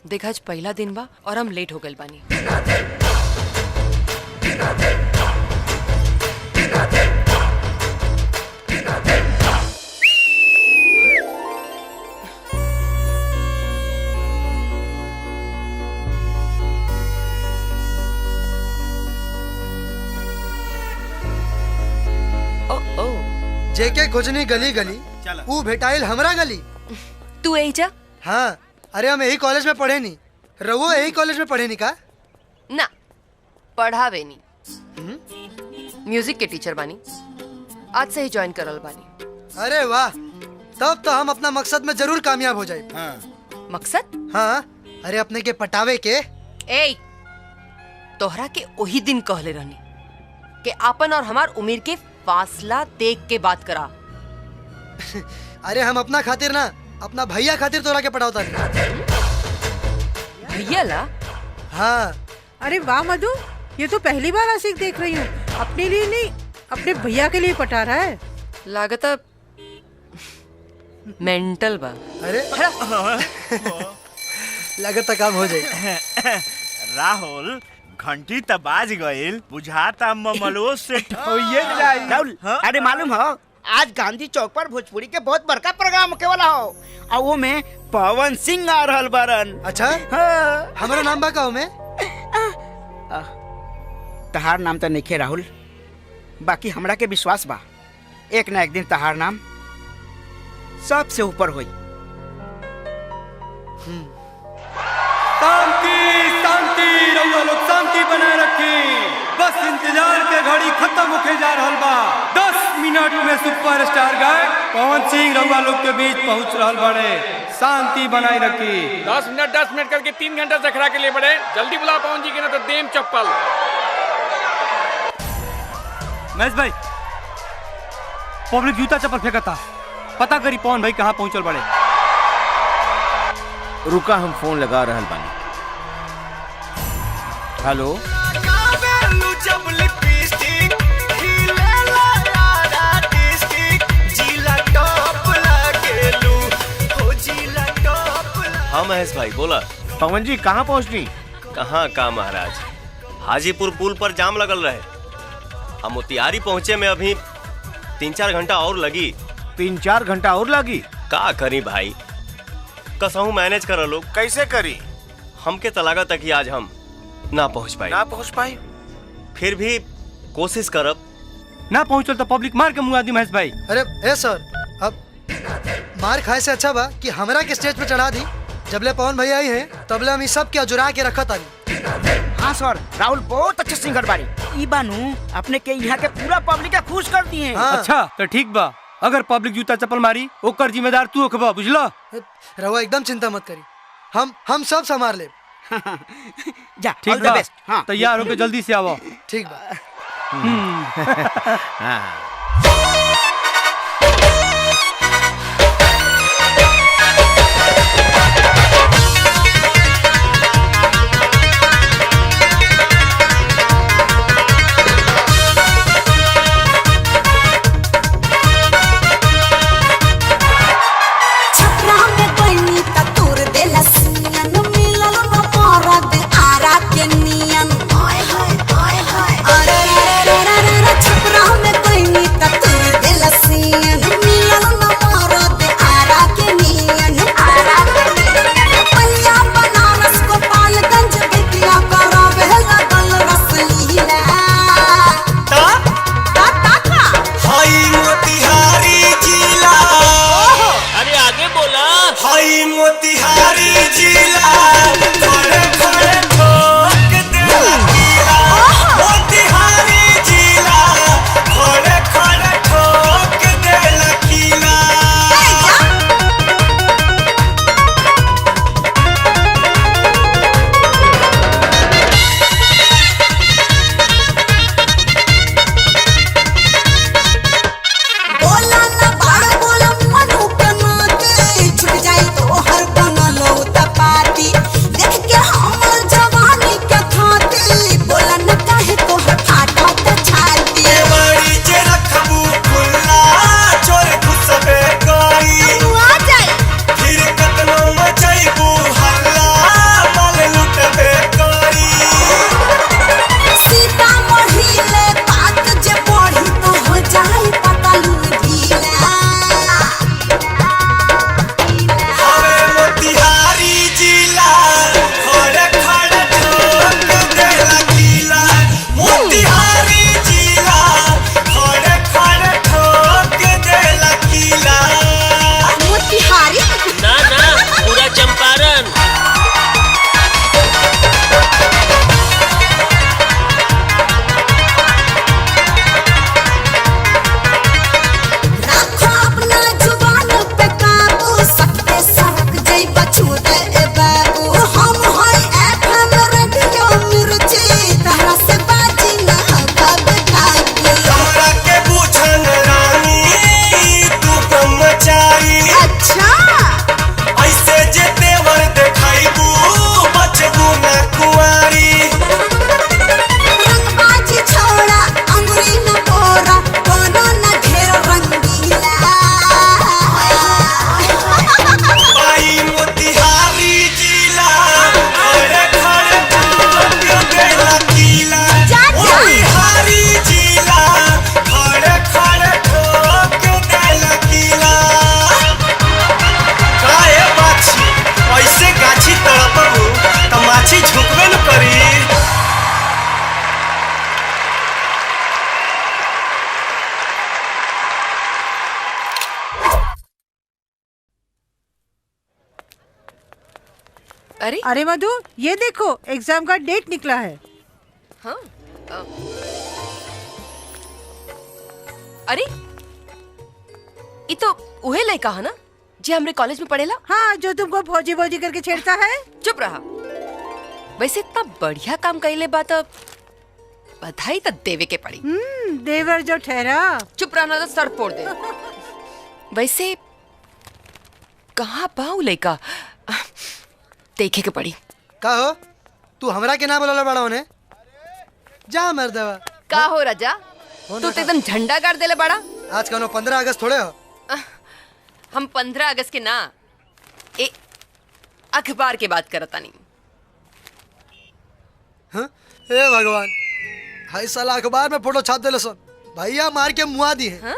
देख आज पहला दिन बा और हम लेट हो गए बानी। जेके खोजनी गली गली ऊ भेटाइल हमरा गली। तू यही जा? हाँ, अरे हम यही कॉलेज में पढ़े नी। रवो यही कॉलेज में पढ़े नी का? ना, पढ़ावे नी। म्यूजिक के टीचर बानी, आज से ही ज्वाइन करल बानी। अरे वाह, तब तो हम अपना मकसद में जरूर कामयाब हो जाए। हाँ। मकसद? हाँ, अरे अपने के पटावे के। ए, तोहरा के वही दिन कहले रहनी कि आपन और हमार उम्र के फासला देख के बात करा। अरे हम अपना खातिर ना, अपना भैया खातिर तोरा के पटावता नहीं। भैया ला? हाँ। अरे वाह मधु, ये तो पहली बार आशिक देख रही हूँ। अपने लिए नहीं, अपने भैया के लिए पटा रहा है। लागता मेंटल बा। अरे लगता काम हो जाए। राहुल, घंटी त बाज गईल, बुझाता ममलो से ठोइये जाई। राहुल, अरे मालूम हो आज गांधी चौक पर भोजपुरी के बहुत बड़का प्रोग्राम होके वाला हो और वो में पवन सिंह आ रहल बारन। अच्छा? हाँ। हमारा नाम बा का में? तहार नाम तो नहीं राहुल, बाकी हमरा के विश्वास बा एक ना एक दिन तहार नाम सबसे ऊपर होई। शांति शांति, रउआ लोग शांति बनाए रखी। बस इंतजार के घड़ी खत्म होके जा रहल बा। 10 मिनट में सुपरस्टार गायक पवन सिंह रउआ लोग के बीच पहुंच रहल बड़े। शांति बनाए रखी। 10 मिनट करके 3 घंटा से खड़ा के लिए बड़े। जल्दी बुला पवन जी के, ना तो देम चप्पल। महेश भाई, पब्लिक जूता चप्पल फेंकता, पता करी पवन भाई कहाँ पहुंचल बड़े। रुका, हम फोन लगा रहल बानी। हेलो, हाँ महेश भाई बोला। पवन जी कहाँ पहुँचनी? कहाँ का महाराज, हाजीपुर पुल पर जाम लगल रहे। हम मोतिहारी पहुँचे में अभी 3-4 घंटा और लगी। 3-4 घंटा और लगी? का करी भाई, कसहूँ मैनेज कर लो। कैसे करी? हमके तो लागत है कि आज हम ना पहुँच पाई। फिर भी कोशिश करब। ना पहुँचल तो पब्लिक मार के मुँह आदि महेश भाई। अरे ए सर, अब मार खाए से अच्छा बा कि हमरा के स्टेज पे चढ़ा दी। जबले पवन भैया आई हैं तबले हम सब क्या जुरा के रखा तानी। हाँ सर, राहुल बहुत अच्छे सिंगर बारी। ई बानू अपने के यहाँ के पूरा पब्लिक के खुश कर दिए। हाँ। अच्छा तो ठीक बा, अगर पब्लिक जूता चप्पल मारी ओकर जिम्मेदार तू होखबा, बुझलो? रवा एकदम चिंता मत करी, हम सब संभाल ले। जा, ठीक बा। हाँ। तैयार होके जल्दी से आओ। ठीक बा। छपरा में कोई नी तक तुर दिल सीन अरे अरे मधु, ये देखो एग्जाम का डेट निकला है। हाँ अरे ये तो उहे लड़का है ना जी हमरे कॉलेज में पढ़ेला। हाँ, जो तुमको फौजी फौजी करके छेड़ता है। चुप रहा। वैसे इतना बढ़िया काम कइले बात बधाई तो देवे के पड़ी। देवर जो ठहरा। चुप रहना तो सर फोड़ दे। वैसे कहाँ पाऊ लड़का देखे के पड़ी। का हो तू हमरा के ना बोलला बड़ा होने जा मर्दवा। का हो राजा तू तो एकदम झंडा गाड़ देले बड़ा। आज कौनो 15 अगस्त थोड़े हो। हम 15 अगस्त के ना ए अखबार के बात करता नहीं। हाँ? ए भगवान, हाय साला अखबार में फोटो छाप देले सन, भैया मार के मुआ दी है। हाँ?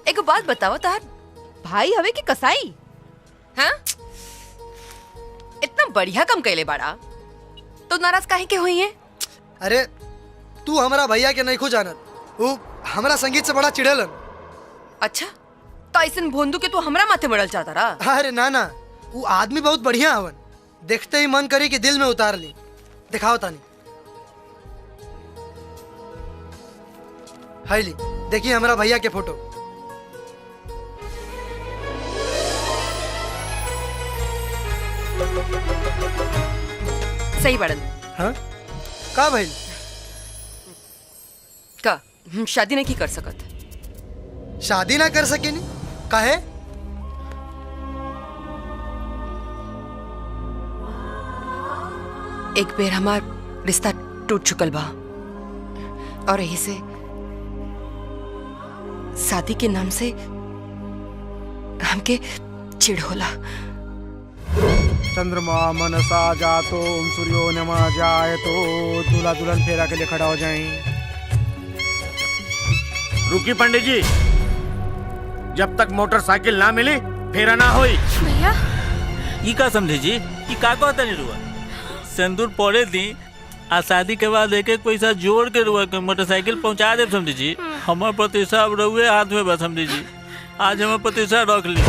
एक बात बताओ तार भाई हवे की कसाई? हाँ? इतना बढ़िया काम कैले बाड़ा तो नाराज काहे के हुई है? अरे तू हमारा भैया के नहीं खो जानत, वो हमारा संगीत से बड़ा चिढ़ेलन। अच्छा तो ऐसन भोंदू के तू हमरा माथे मड़ल चाहता रहा? अरे ना ना, वो आदमी बहुत बढ़िया हवन, देखते ही मन करी कि दिल में उतार ली। दिखाओ तानी। हाय ली देखिए हमारा भैया के फोटो। सही बड़न। हाँ का भाई का शादी नहीं कर सकत? शादी ना कर सके नी काहे? एक बेर हमार रिश्ता टूट चुकल बा और यही से शादी के नाम से हमके चिढ़ होला। चंद्रमा मनसा जातो सूर्यो नमा जाए तो दूल्हा दुल्हन फेरा के लिए खड़ा हो जाएं। रुकी पंडित जी, जब तक मोटरसाइकिल ना मिली फेरा ना होई। भैया ई का समझे जी, ई का कहता नहीं रुआ सिंदूर पड़े दी आ शादी के बाद एक एक पैसा जोड़ के रुआ के मोटरसाइकिल पहुंचा दे समझी जी। हमार प्रतिष्ठा अब रहुए हाथ में बस समझी जी। आज हमार प्रतिष्ठा रख ली,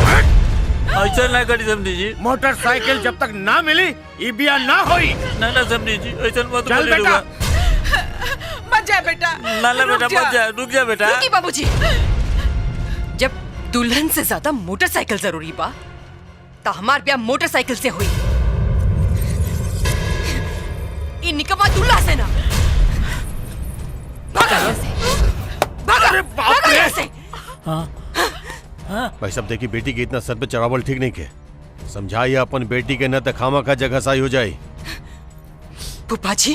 ऐसा ना करी समझी जी। मोटरसाइकिल जब तक ना मिली ई बिया ना होई। ना ना समझी जी, ऐसा मत चल बोली बेटा। रुआ। मत जा बेटा। ना ना बेटा मत जा, रुक जा बेटा। रुकी बाबूजी, जब दुल्हन से ज्यादा मोटरसाइकिल जरूरी बा तो हमार ब्याह मोटरसाइकिल से हुई। इन निकम्मा दूल्हा से ना। भागा यहाँ से, भागा, भागा यहाँ से। भाई सब देखी बेटी की इतना सर पे चढ़ावल ठीक नहीं के समझाइए अपन बेटी के न तो खामा का जगह साई हो जाए। फूफा जी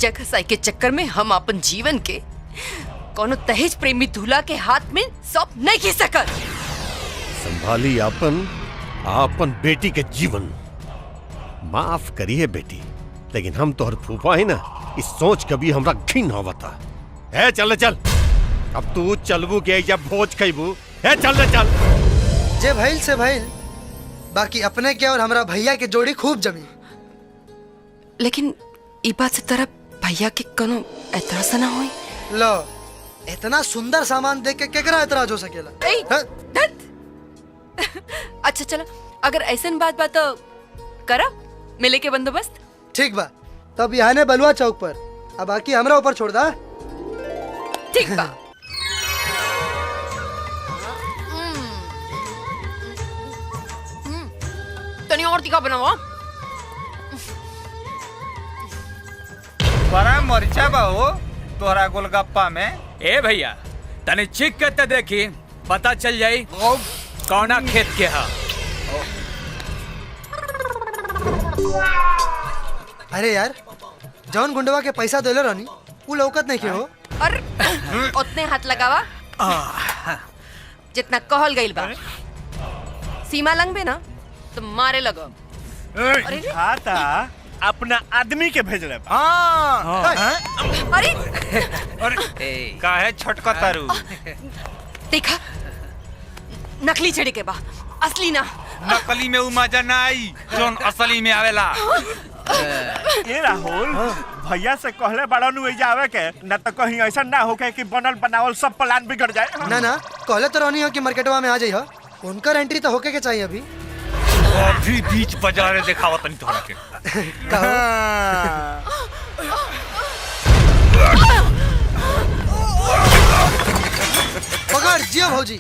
जगह साई के चक्कर में हम अपन जीवन के कोनो दहेज प्रेमी दूल्हा के हाथ में सौंप नहीं खी सकत। संभाली आपन बेटी के जीवन। माफ करिए बेटी, लेकिन हम तोहर फूफा है ना, इस सोच कभी हमरा घिन होवता है। चल चल, अब तू चलबू के जब भोज खैबू है। चल रे चल। जे भइल से भइल, बाकी अपने के और हमरा भैया के जोड़ी खूब जमी। लेकिन ई बात से तरफ भैया के कोनो एतराज ना होई। लो इतना सुंदर सामान देख के केकरा एतराज हो सकेला? हाँ? अच्छा चलो, अगर ऐसन बात तो करा मिले के बंदोबस्त। ठीक बा, तब यहाँ ने बलुआ चौक पर, अब बाकी हमरा ऊपर छोड़ दा। ठीक बा। तनी और तीखा बनावा। बड़ा मरचा बा हो तोहरा गोलगप्पा में। ए भैया तने चिक के ते देखी पता चल जाई कौना खेत के हा। अरे यार, जौन गुंडवा के पैसा देले रहनी वो लौकत नहीं के हो। और उतने हाथ लगावा जितना कहल गइल बा। सीमा लंघबे ना तो मारे लगो। अरे खाता अपना आदमी के भेज रहे। अरे काहे छोटका तारू? देखा नकली चढ़े के बा, असली ना। नकली में उ मजा ना आई जोन असली में आवेला। ए राहुल, भैया से कहले बड़ा नु आवे के न तो कहीं ऐसा ना होके कि बनल बनावल सब प्लान बिगड़ जाए। ना ना, कहले तो रहनी हो कि मार्केटवा में आ जाइए, उनका एंट्री तो होके के चाहिए अभी। अभी बीच बाजार दिखावा तनी तोहरा के। पकड़ जियो भौजी।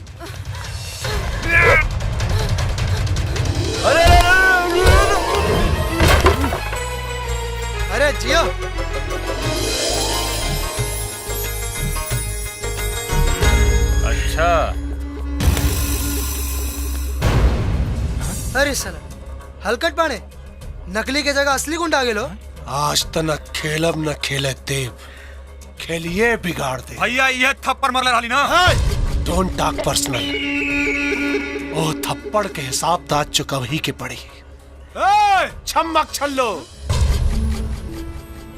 अरे जियो। अच्छा अरे साला हलकट पाने नकली के जगह असली गुंडा गेलो। आज तो न खेलब न खेले देव, खेलिए बिगाड़ दे। भैया ये थप्पड़ मारले रहली ना। Don't talk personal. ओ थप्पड़ के हिसाब तो आज चुकव ही के पड़ी। छम्मक छल्लो।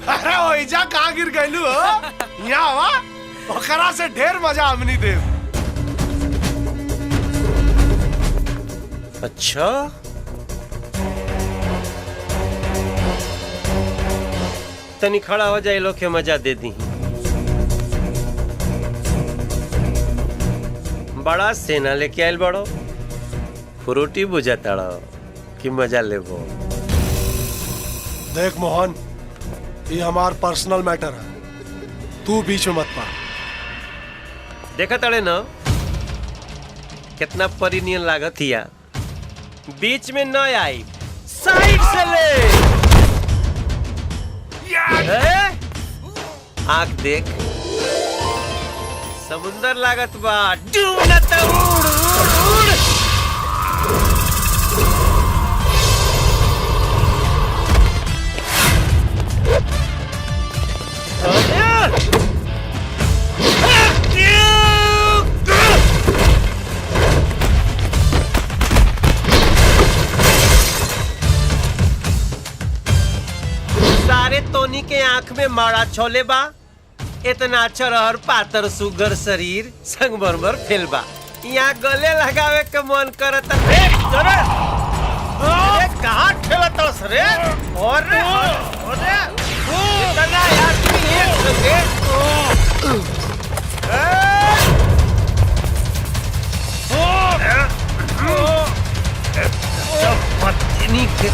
अरे ओइजा कहाँ गिर गइलू हो? यहाँ वा ओकरा से ढेर मजा हमनी देव। अच्छा तनी खड़ा हो जाए लोग के मजा दे दी। बड़ा सेना लेके आयल बड़ो, फ्रूटी बुझा तड़ो कि मजा लेबो। देख मोहन, ये हमार पर्सनल मैटर है, तू बीच में मत पा। देखा तड़े न कितना परिनियन लागत हिया। बीच में न आई, साइड से ले। आँख देख, समुंदर लागत बा। डूब न त उड़ उड़ उड़। सारे तोनी के आंख में मारा छोले बा। इतना अच्छा रहर पातर सुगर शरीर संगमरमर फेल बा। यहाँ गले लगावे के मन करता। कहाँ खेलत रे? और इतना यार एक संगे। पत्नी के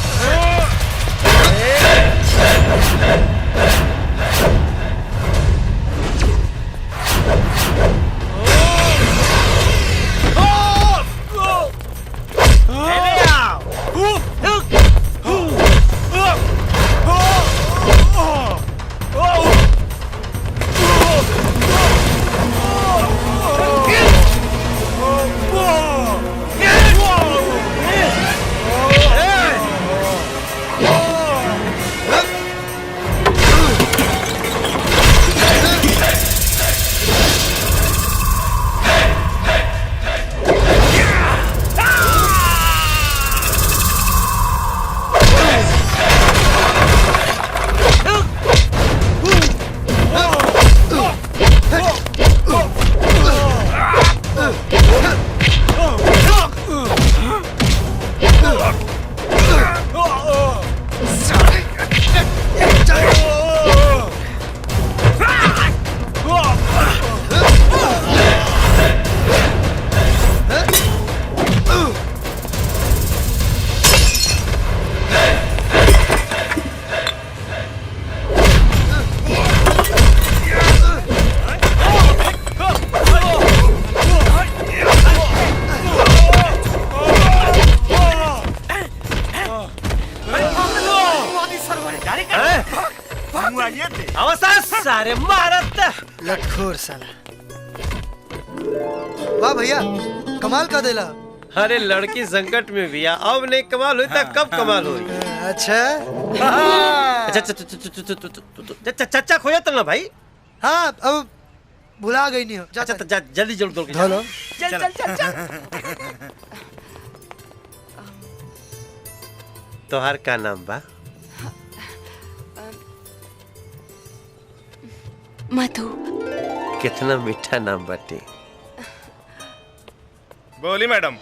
सारे मारत लटखोर साला। वाह भैया कमाल का देला। अरे लड़की संकट में भी अब नहीं कमाल हुई तब कब कमाल हुई? अच्छा चच्चा खोया तो ना भाई। हाँ अब भुला गई नहीं हो। जल्दी जल्दी चलो चल चल चल चल। तोहार का नाम बा? मधु। कितना मीठा नाम बाटे। बोली मैडम,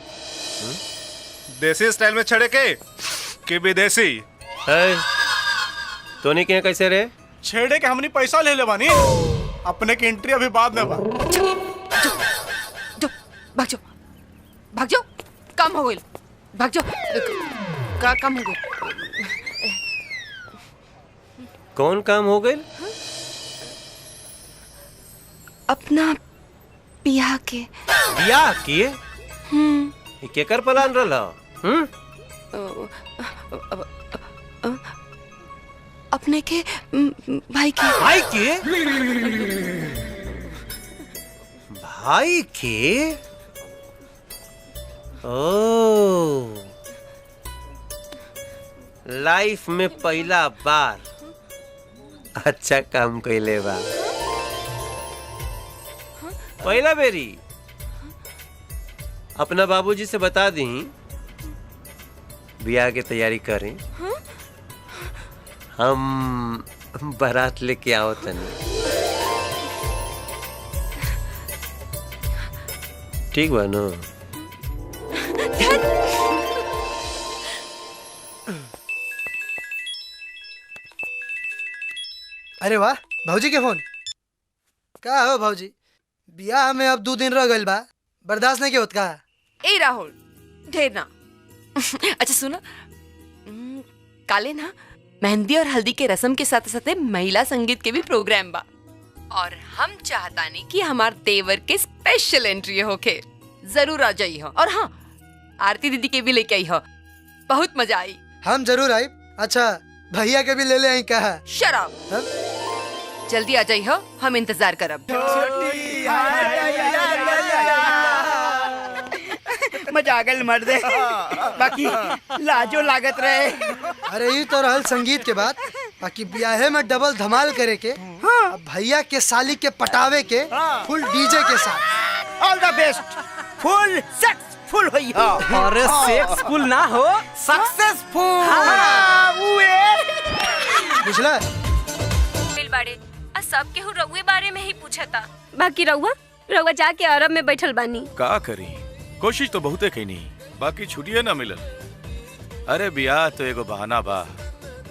देसी स्टाइल में छड़े के कि विदेशी? तोनी के कैसे रे? छेड़े के हमनी पैसा ले ले बानी, अपने की एंट्री अभी बाद में बा। भाग जाओ भाग जाओ, काम हो गई, भाग जाओ। का काम हो गया? कौन काम हो गई? अपना बियाह के। बियाह किए? केकर प्लान रहा? अपने के भाई के। भाई के? भाई के? ओ, लाइफ में पहला बार अच्छा काम कैले बा। पहला बेरी अपना बाबूजी से बता दी बियाह की तैयारी करें। हम बारात लेके आओ तनी। ठीक बा ना? अरे वाह, भाऊजी के फोन। का हो भाऊजी, बियाह में अब 2 दिन रह गइल बा, बर्दाश्त नहीं के होत का? ए राहुल, ढेर ना। अच्छा सुनो, काले ना मेहंदी और हल्दी के रस्म के साथ साथ महिला संगीत के भी प्रोग्राम बा, और हम चाहतानी कि हमार देवर के स्पेशल एंट्री होके। जरूर आ जाई हो। और हाँ, आरती दीदी के भी लेके आई हो, बहुत मजा आई। हम जरूर आई। अच्छा, भैया के भी ले ले आई कहा? शराब। जल्दी आ जाई हो, हम इंतजार करब। मजा आ गल मर्दे, बाकी लाजो लागत रहे। अरे ये तो रहल संगीत के बाद, बाकी ब्याहे में डबल धमाल करे के। अब भैया के साली के पटावे के फुल डीजे के साथ। ऑल द बेस्ट। फुल सक्सेसफुल होई हो। अरे सेक्सफुल ना हो, सक्सेसफुल। बुझला? बाड़े सब केहू रउए बारे में ही पूछा था। बाकी रउआ जाके अरब में बैठल बानी। का करी, कोशिश तो बहुते कईनी, बाकी छुट्टिए ना मिलल। अरे बियाह तो एगो बहाना बा,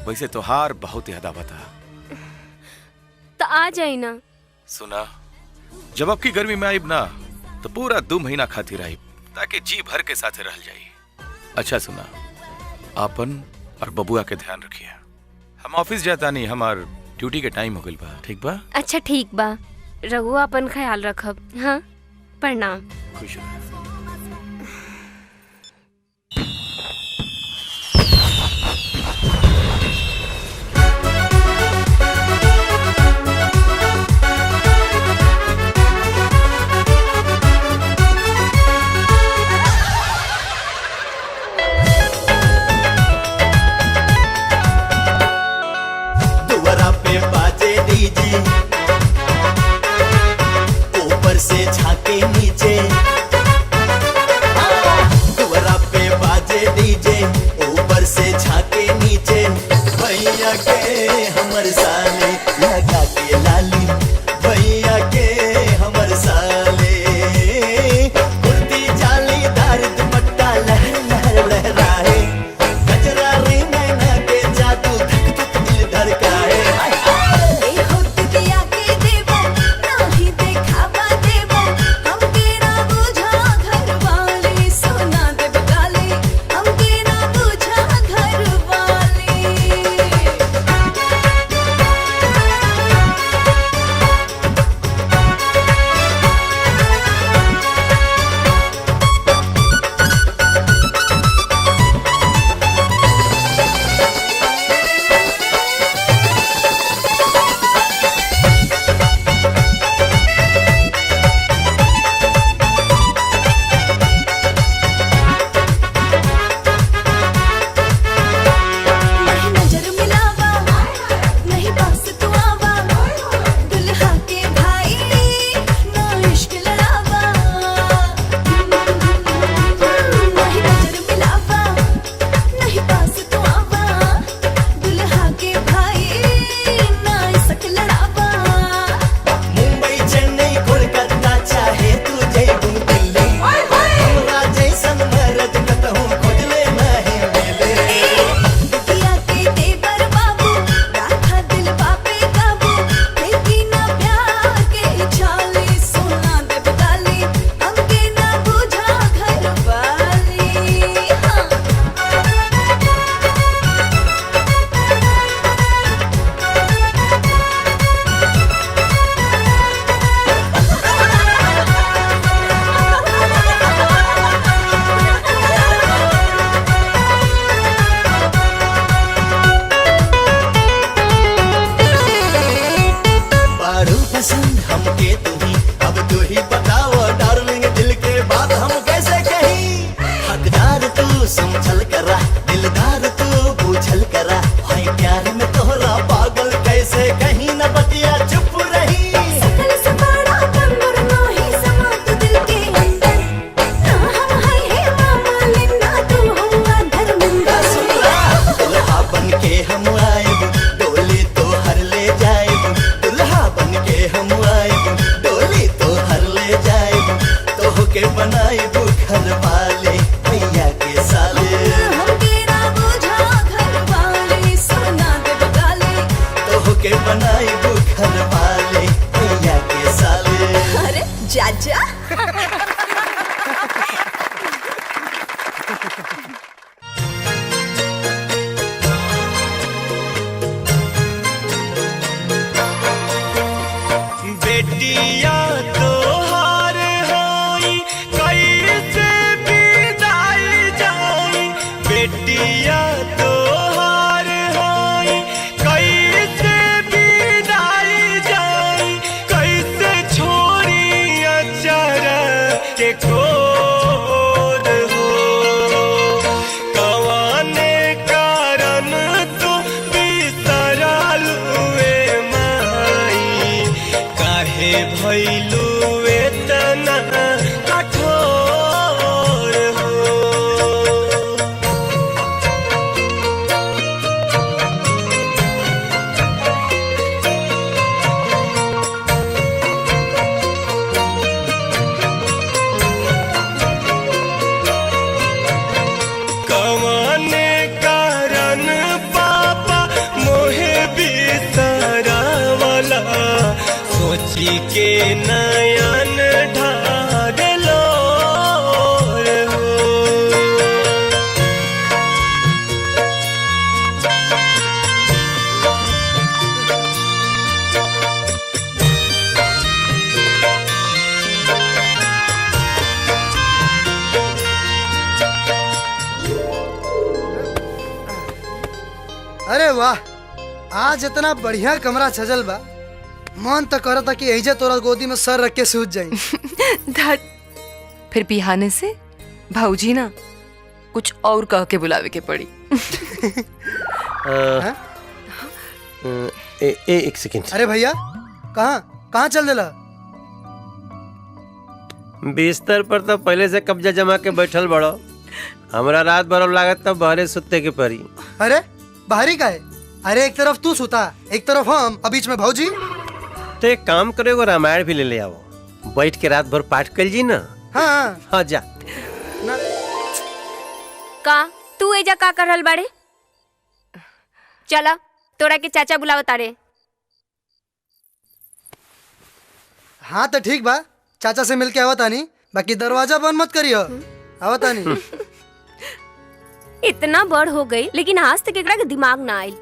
वैसे तोहार बहुत याद आवता। तो आ जाई ना। सुना, जब अब की गर्मी में आईब ना तो पूरा 2 महीना खातिर आईब, ताकि जी भर के साथे रह जाई। अच्छा सुना, आपन और बबुआ के ध्यान रखिए। हम ऑफिस जाता नहीं, हमार ड्यूटी के टाइम हो गइल बा। ठीक बा? अच्छा ठीक बा, रघुआ अपन ख्याल रखब। हाँ, प्रणाम। खुश रह। ऊपर से झांके नीचे बेटिया तोहार होई कैसे विदाई जाई, बेटिया तोहार होई कैसे विदाई जाई, कैसे छोड़ी अचरा के कोर हो, कवाने कारण तू बिसरल हुए माई, काहे भइलू एतना कठोर हो। कवाने कारण पापा मोहे बिसरावला, सोची के नयन ढागलो हो। अरे वाह, आज इतना बढ़िया कमरा सजल बा, मन तो करता कि एजे तोरा गोदी में सर रख के सूत जाई। धत, फिर बिहाने से भाऊजी ना कुछ और कह के बुलावे के पड़ी। एक सेकंड। अरे भैया, कहाँ चल देला? बिस्तर पर तो पहले से कब्जा जमा के बैठल बड़ो, हमरा रात भर लागत तब बहरे सुते के परी। अरे बाहरी का है? अरे एक तरफ तू सुता, एक तरफ हम, और बीच में भौजी। तो एक काम करो, वो रामायण भी ले ले आओ, बैठ के रात भर पाठ कर जी ना। हाँ हाँ जा। का तू एजा का कर रहल बाड़े? चला तोरा के चाचा बुलावत तारे। हाँ तो ठीक बा, चाचा से मिलके आवत आनी, बाकी दरवाजा बंद मत करियो, आवत आनी। इतना बड़ हो गई लेकिन आज तक एकरा के दिमाग ना आइल।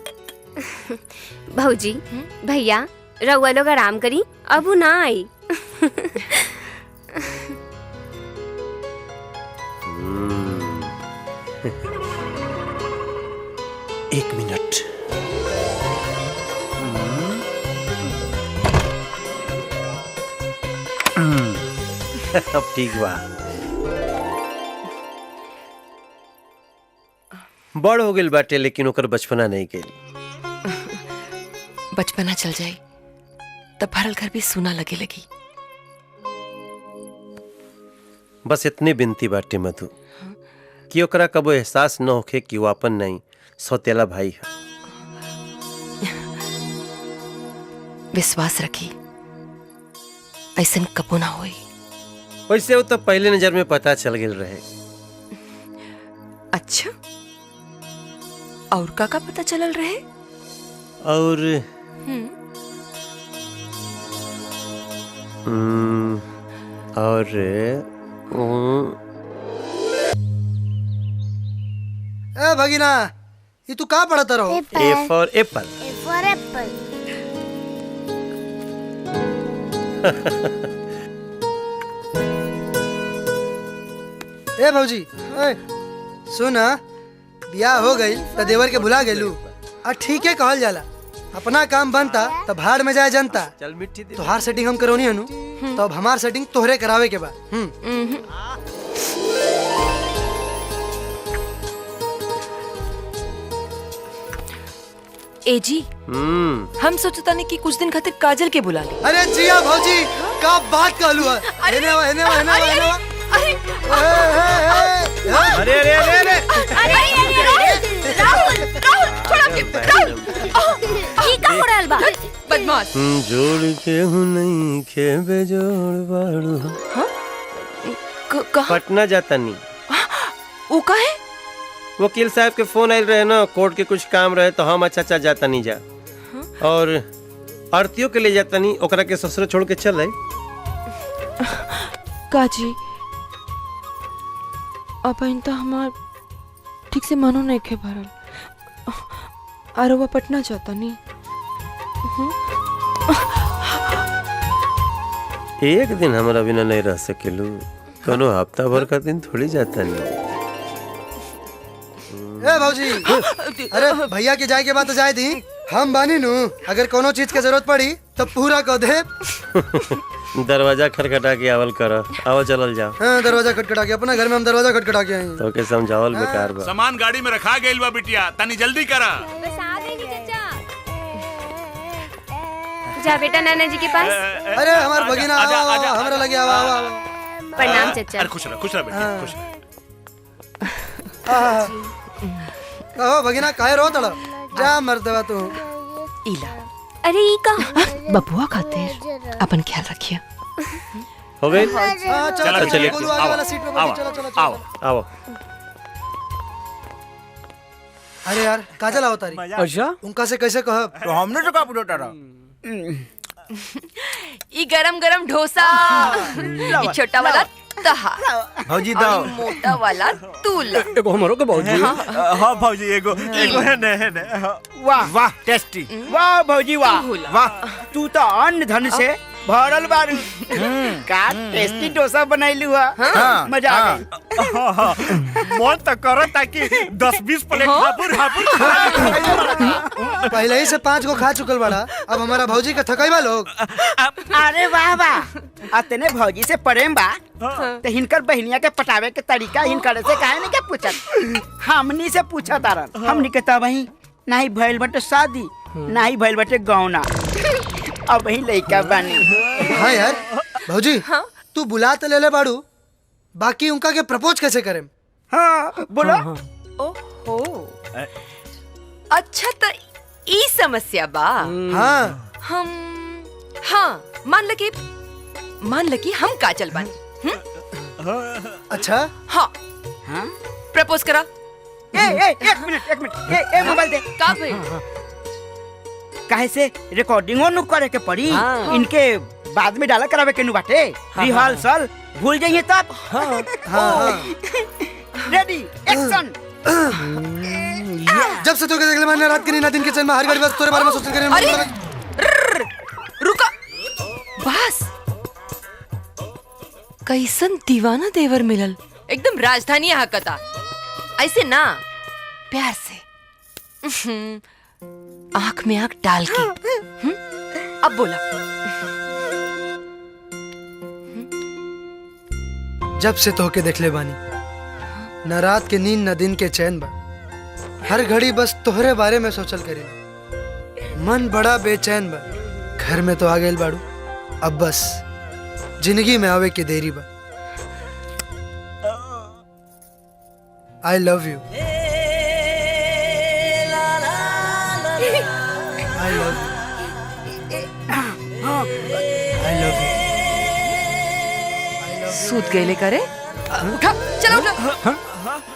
भौजी भैया रउआ लोग आराम करी, अब उ ना आई। एक मिनट। अब ठीक बा, बड़ हो गेल बाटे, लेकिन ओकर बचपना नहीं गेल। बचपना चल जाए तब भरल घर भी सुना लगे लगी। बस इतनी बिनती बाटे मधु कि ओकरा कबो एहसास न होखे कि वो अपन नहीं सौतेला भाई है। विश्वास रखी, ऐसन कबो ना होई। वैसे वो तो पहले नजर में पता चल गेल रहे। अच्छा, और का पता चलल रहे? और ए भगीना, ये तू कहाँ पढ़ता रहो? A for Apple. ए भौजी, सुना, बियाह हो गई तो देवर के भुला गेलू। आ ठीक है कहल जाला, अपना काम बनता तो भाड़ में जाए जनता। चल मिट्टी दे। तोहार सेटिंग हम करौनी हनु, तो अब हमार सेटिंग तोहरे करावे के बा। ए जी, हम सोचता नहीं कि कुछ दिन खातिर काजल के बुला ले। अरे जिया भौजी, का बात कहलू है? अरे अरे अरे अरे राहुल छोड़ के, राहुल ई का हो रहल बा? बदमाश। जोड़ के हूँ नहीं खे बेजोड़ बाड़ू। पटना जाता नहीं। वो का है? वकील साहब के फोन आयल रहे ना, कोर्ट के कुछ काम रहे तो हम अच्छा जाता नहीं जा। और आरतियों के लिए जाता नहीं, ओकरा के ससुर छोड़ के चल आई। काजी, अब इन तो हमार ठीक से मनो नहीं खे भरल। आरोवा पटना जाता नहीं। एक दिन हमारा बिना नहीं रह सकेलू, कोनो हफ्ता भर का दिन थोड़ी जाता नहीं। ए भौजी, अरे भैया के जाए के बाद तो जाए दी, हम बानी नू, अगर कोनो चीज की जरूरत पड़ी तो पूरा कह दे। दरवाजा खटखटा के आवल कर, आओ चलल जाओ। हाँ, दरवाजा खटखटा के, अपना घर में हम दरवाजा खटखटा के आए। तो के समझावल बेकार बा। सामान गाड़ी में रखा गइल बा बिटिया, तनी जल्दी करा। जा बेटा नाना जी के पास। अरे हमार भगिना हमरा लगे आवा। प्रणाम चाचा। अरे खुश रह बेटिया, खुश रह। कहो भगिना काहे रो तड़ा, जा मर्दवा तू। इला अरे ई का बबुआ खातिर अपन ख्याल रखिए। हो गई? चलो चलिए, आओ। आओ। अरे यार काजल आओ तारी। अच्छा उनका से कैसे कह? तो हमने तो का पूछा रहा। ई गरम गरम डोसा, ई छोटा वाला तहा, भौजी और ई मोटा वाला तूला। एगो हमरो के भौजी। हाँ भौजी, एगो है ने। वाह वाह टेस्टी, वाह भौजी वाह वाह, तू तो अन्न धन से भरल बारू। का टेस्टी डोसा बनैलू है, मजा आ गई। मन तो करो ताकि 10-20 प्लेट हापुर पहले ही से 5 गो खा चुकल बड़ा, अब हमारा भौजी का थकैबा लोग। अरे वाह वाह, अतने भौजी से प्रेम बा तो हिनकर बहनिया के पटावे के तरीका हिनकर से काहे नहीं के पूछत, हमनी से पूछा तारन। हमनी के तब वही नहीं भइल बटे शादी, नहीं भइल बटे गौना, अब वही लइका बानी। हाँ यार भौजी, तू बुला तो ले ले बाड़ू, बाकी उनका के प्रपोज कैसे करें? हाँ बोलो। ओहो, अच्छा तो ई समस्या बा। हाँ हाँ मान ल कि हम काजल बानी। अच्छा हाँ प्रपोज करा। एक मिनट, ए मोबाइल दे। का भाई? काहे से रिकॉर्डिंगो नु करे के पड़ी, इनके बाद में डाला करावे के नु बाटे, रिहर्सल भूल जाइए तब। Ready action. जब से तो के देखले मैंने रात के नींद दिन के चैन में हर घड़ी बस तोरे बारे में सोचते करे। रुका बस, कैसन दीवाना देवर मिलल, एकदम राजधानी हकता। ऐसे ना, प्यार से आंख में आंख डाल के। अब बोला। जब से तो के देखले बानी, न रात के नींद न दिन के चैन बा, हर घड़ी बस तोहरे बारे में सोचल करे, मन बड़ा बेचैन बा। घर में तो आ गइल बाड़ू, अब बस जिंदगी में आवे की देरी बा। I love you. I love you. I love you. सूत गए करे। उठा, चलो उठा।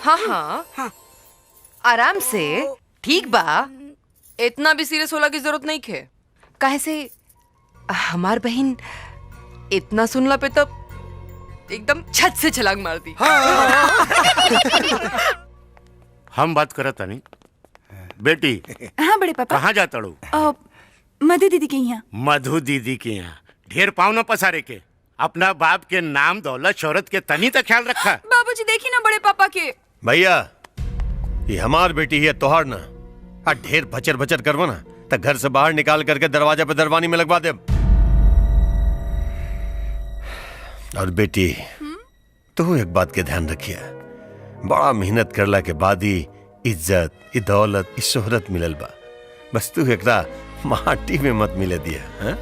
हाँ आराम से, ठीक बा, इतना भी सीरियस होला की जरूरत नहीं खे। काहे से हमार बहन इतना सुनला पे तब एकदम छत से छलांग मार दी। हम बात करत तानी। बेटी हाँ बड़े पापा। कहाँ जाता रू? मधु दीदी के यहाँ। मधु दीदी के यहाँ ढेर पाँव न पसारे के, अपना बाप के नाम दौलत शोहरत के तनी तक ख्याल रखा। बाबूजी देखी ना बड़े पापा के। भैया ये हमार बेटी है, तोहार ना। ढेर भचर भचर करवा ना तो घर से बाहर निकाल करके दरवाजा पे दरवानी में लगवा दे। और बेटी तू एक बात के ध्यान रखिए, बड़ा मेहनत करला के बाद ही इज्जत, ई दौलत, ई शोहरत मिलल बा। बस तू एकरा माटी में मत मिले दिया। हाँ?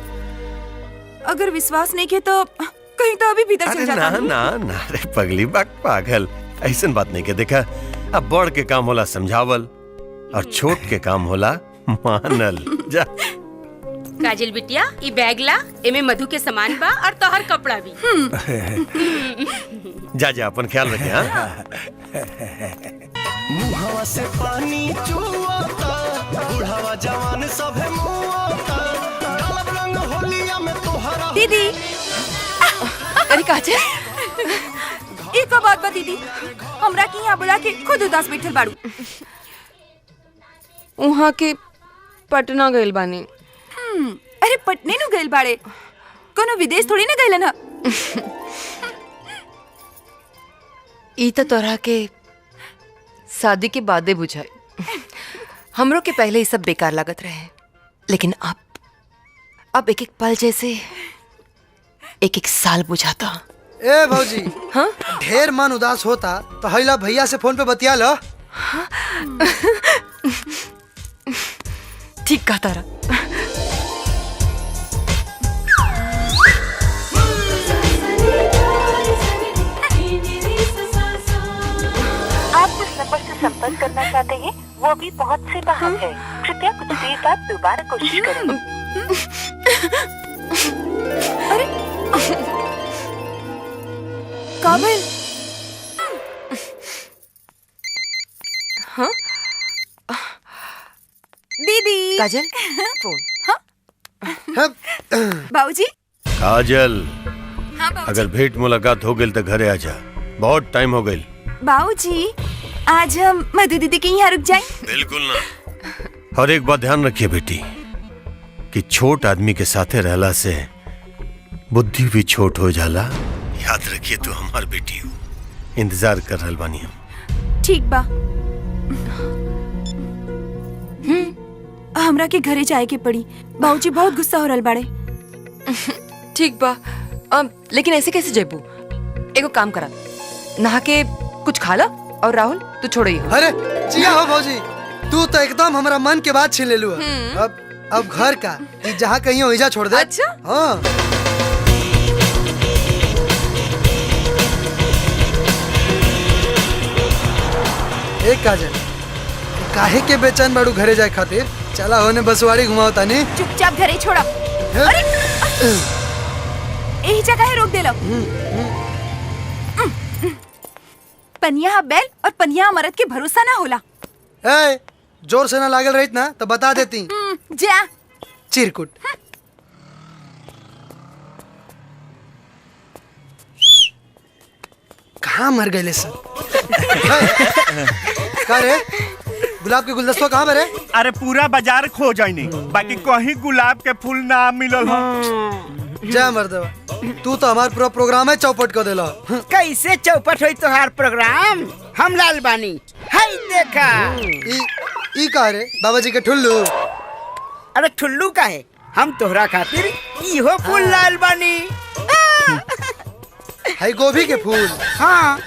अगर विश्वास नहीं के तो कहीं तो अभी भीतर चल जाता। ना रे पगली बाग पागल, ऐसन बात नहीं के। देखा, अब बड़ के काम होला समझावल और छोट के काम होला मानल। जा काजल बिटिया, ई बैग ला, एमे मधु के सामान बा और तोहर कपड़ा भी। जा अपन ख्याल रखे। हाँ मुहावा से पानी चुआता, बुढ़ावा जवान सभे मुआता, डालब रंग होलिया में तोहरा। दीदी, अरे काजल, एक बात बा दीदी, हमरा के यहाँ बुला के खुद उदास बैठल बाड़ू। वहाँ के पटना गइल बानी। अरे पटने नु गइल बाड़े, कोनो विदेश थोड़ी ना गइलन ह। ई तो तोरा के शादी के बादे बुझाए। हमरों के पहले ये सब बेकार लागत रहे, लेकिन अब एक एक पल जैसे एक एक साल बुझाता। ए भौजी, हाँ ढेर मन उदास होता तो हैला भैया से फोन पे बतिया लो। ठीक कहा तारा। आप जिस नंबर से संपर्क करना चाहते हैं वो अभी पहुंच से बाहर है। कृपया कुछ देर बाद दोबारा कोशिश करें। अरे काबिल, हाँ दीदी। काजल फोन। बाबूजी। काजल, हाँ बाबूजी। अगर भेंट मुलाकात हो गई तो घरे आ जा, बहुत टाइम हो गई। बाबूजी, आज हम मधु दीदी के यहाँ रुक जाएं? बिल्कुल ना। और एक बात ध्यान रखिए बेटी कि छोट आदमी के साथे रहला से बुद्धि भी छोट हो जाला। याद रखिए तू हमार बेटी हो। इंतजार कर रहल बानी हम। ठीक बा। हमरा के घरे जाए के पड़ी। बाबूजी बहुत गुस्सा हो रहल बाड़े। ठीक बा, लेकिन ऐसे कैसे जेबू? एगो काम करा, नहा के कुछ खा ला, और राहुल तू छोड़ो ये। अरे जिया हो भौजी, तू तो एकदम हमारा मन के बात छीन ले लू। अब घर का जहाँ कहीं हो जा छोड़ दे। अच्छा हाँ। एक काजल, काहे के बेचैन बाड़ू घरे जाए खातिर? चला होने बसवाड़ी घुमाओ तानी। चुपचाप घरे छोड़ा। अरे यही जगह है, रोक दे लो। पनिया बैल और पनिया मर्द के भरोसा ना होला। ए, जोर से ना लागल रहित ना तो बता देती। जा चिरकुट। कहाँ मर गए सब? का रे, गुलाब के गुलदस्ता कहाँ बरे? अरे पूरा बाजार खो जाइनी, बाकी कहीं गुलाब के फूल ना मिलल हो। जा मर्दवा, तू तो हमार पूरा प्रोग्राम है चौपट कर देला। कैसे चौपट हुई तोहार प्रोग्राम? हम लाल बानी। हाय देखा। ई का रे, बाबाजी के ठुल्लू? अरे ठुल्लू का है, हम तोहरा खातिर इहो फूल लाल बानी। है गोभी के फूल? हाँ।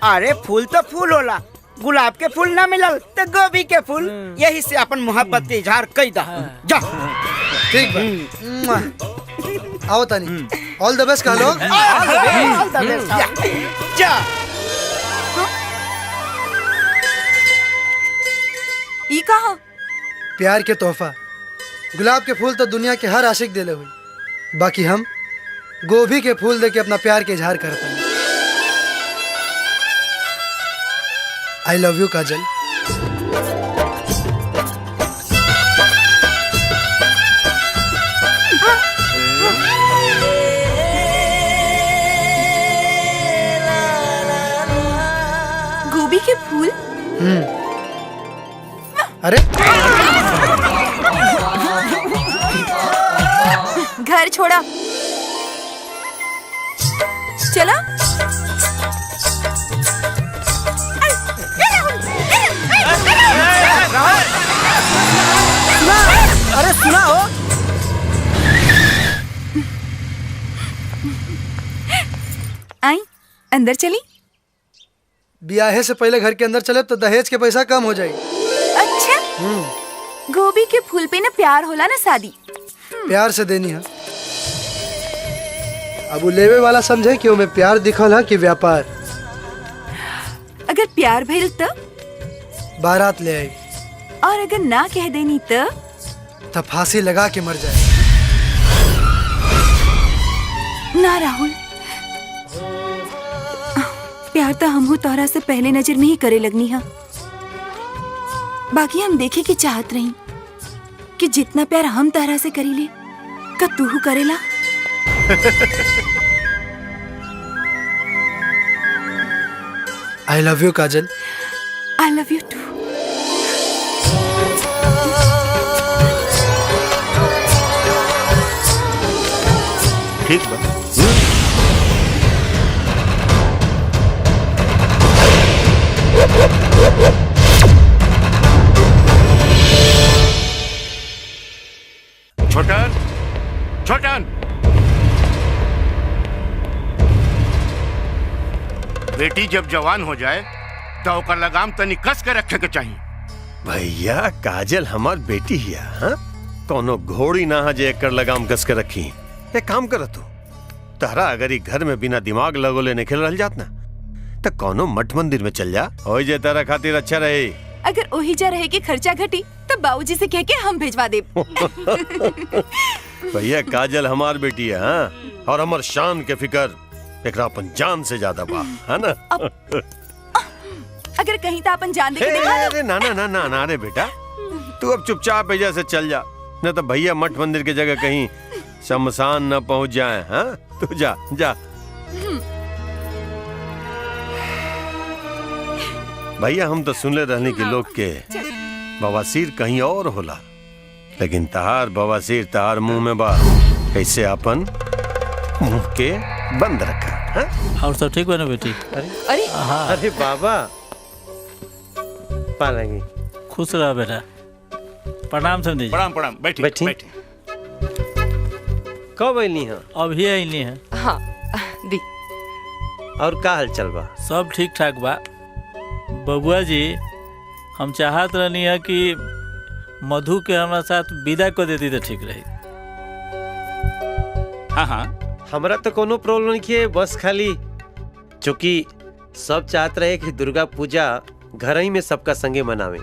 अरे फूल तो फूल होला, गुलाब के फूल ना मिलल तो गोभी के फूल। यही से अपन मोहब्बत के इजहार कई दा। जा। ठीक बा। आओ तानी। ऑल द बेस्ट कह लो। ऑल द बेस्ट। जा। ई कहा? प्यार के तोहफा। गुलाब के फूल तो दुनिया के हर आशिक देले हुई, बाकी हम गोभी के फूल दे के अपना प्यार के इजहार करते हैं। आई लव यू काजल। गोभी के फूल? अरे घर छोड़ा। चला। अरे सुना हो। आई अंदर चली। ब्याहे से पहले घर के अंदर चले तो दहेज के पैसा कम हो जाए। अच्छा, गोभी के फूल पे ना प्यार होला ना शादी। प्यार से देनी है। अब वो लेवे वाला समझे कि मैं प्यार दिखल है कि व्यापार। अगर प्यार भइल तो बारात ले आई, और अगर ना कह देनी तो फांसी लगा के मर जाए। ना राहुल, प्यार तो हमहू तोहरा से पहले नजर में ही करे लगनी है। बाकी हम देखे की चाहत रही कि जितना प्यार हम तोहरा से करीले का तू करेला। I love you Kajal. I love you too. ठीक बा। छोटन, छोटन, बेटी जब जवान हो जाए तो ओकर लगाम तनी कस के रखे के चाहिए। भैया काजल हमार बेटी हिया, हाँ? कोनो घोड़ी ना है जे एकर लगाम कस के रखी। एक काम कर तू, तारा अगर ही घर में बिना दिमाग लगोले नहीं खेल रह जात ना तो कोनो मठ मंदिर में चल जा, हो जे तारा खातिर अच्छा रहे। अगर ओही जा रहे के खर्चा घटी तो बाबूजी से कह के हम भेजवा दे। भैया काजल हमार बेटी है, हाँ? और हमार शान के फिकर एकरा अपन जान से ज्यादा बा, है ना? अगर कहीं तो अपन जान दे के दिखा दो। अरे ना ना ना ना ना रे बेटा, तू अब चुपचाप एजा से चल जा, न तो भैया मठ मंदिर की जगह कहीं शमशान न पहुंच जाए। हाँ तू जा जा। भैया हम तो सुनले रहने के लोग के बवासीर कहीं और होला, लेकिन तहार बवासीर तहार मुंह में बा। कैसे अपन मुंह के बंद रखा, हाँ? और सब ठीक बा ना बेटी? अरे अरे बाबा पालेंगे। खुश रहा बेटा। प्रणाम समझी। प्रणाम प्रणाम। बैठी बैठी। कब अइली हैं? अभी अइली हैं। हाँ दी। और का हाल चल बा? सब ठीक ठाक बा। बबुआ जी हम चाहत रहनी है कि मधु के हमारा साथ विदा कर देती तो ठीक रही। हाँ हाँ हमरा तो कोनो प्रॉब्लम नहीं है, बस खाली चूंकि सब चाहत रहे कि दुर्गा पूजा घर ही में सबका संगे मनावे।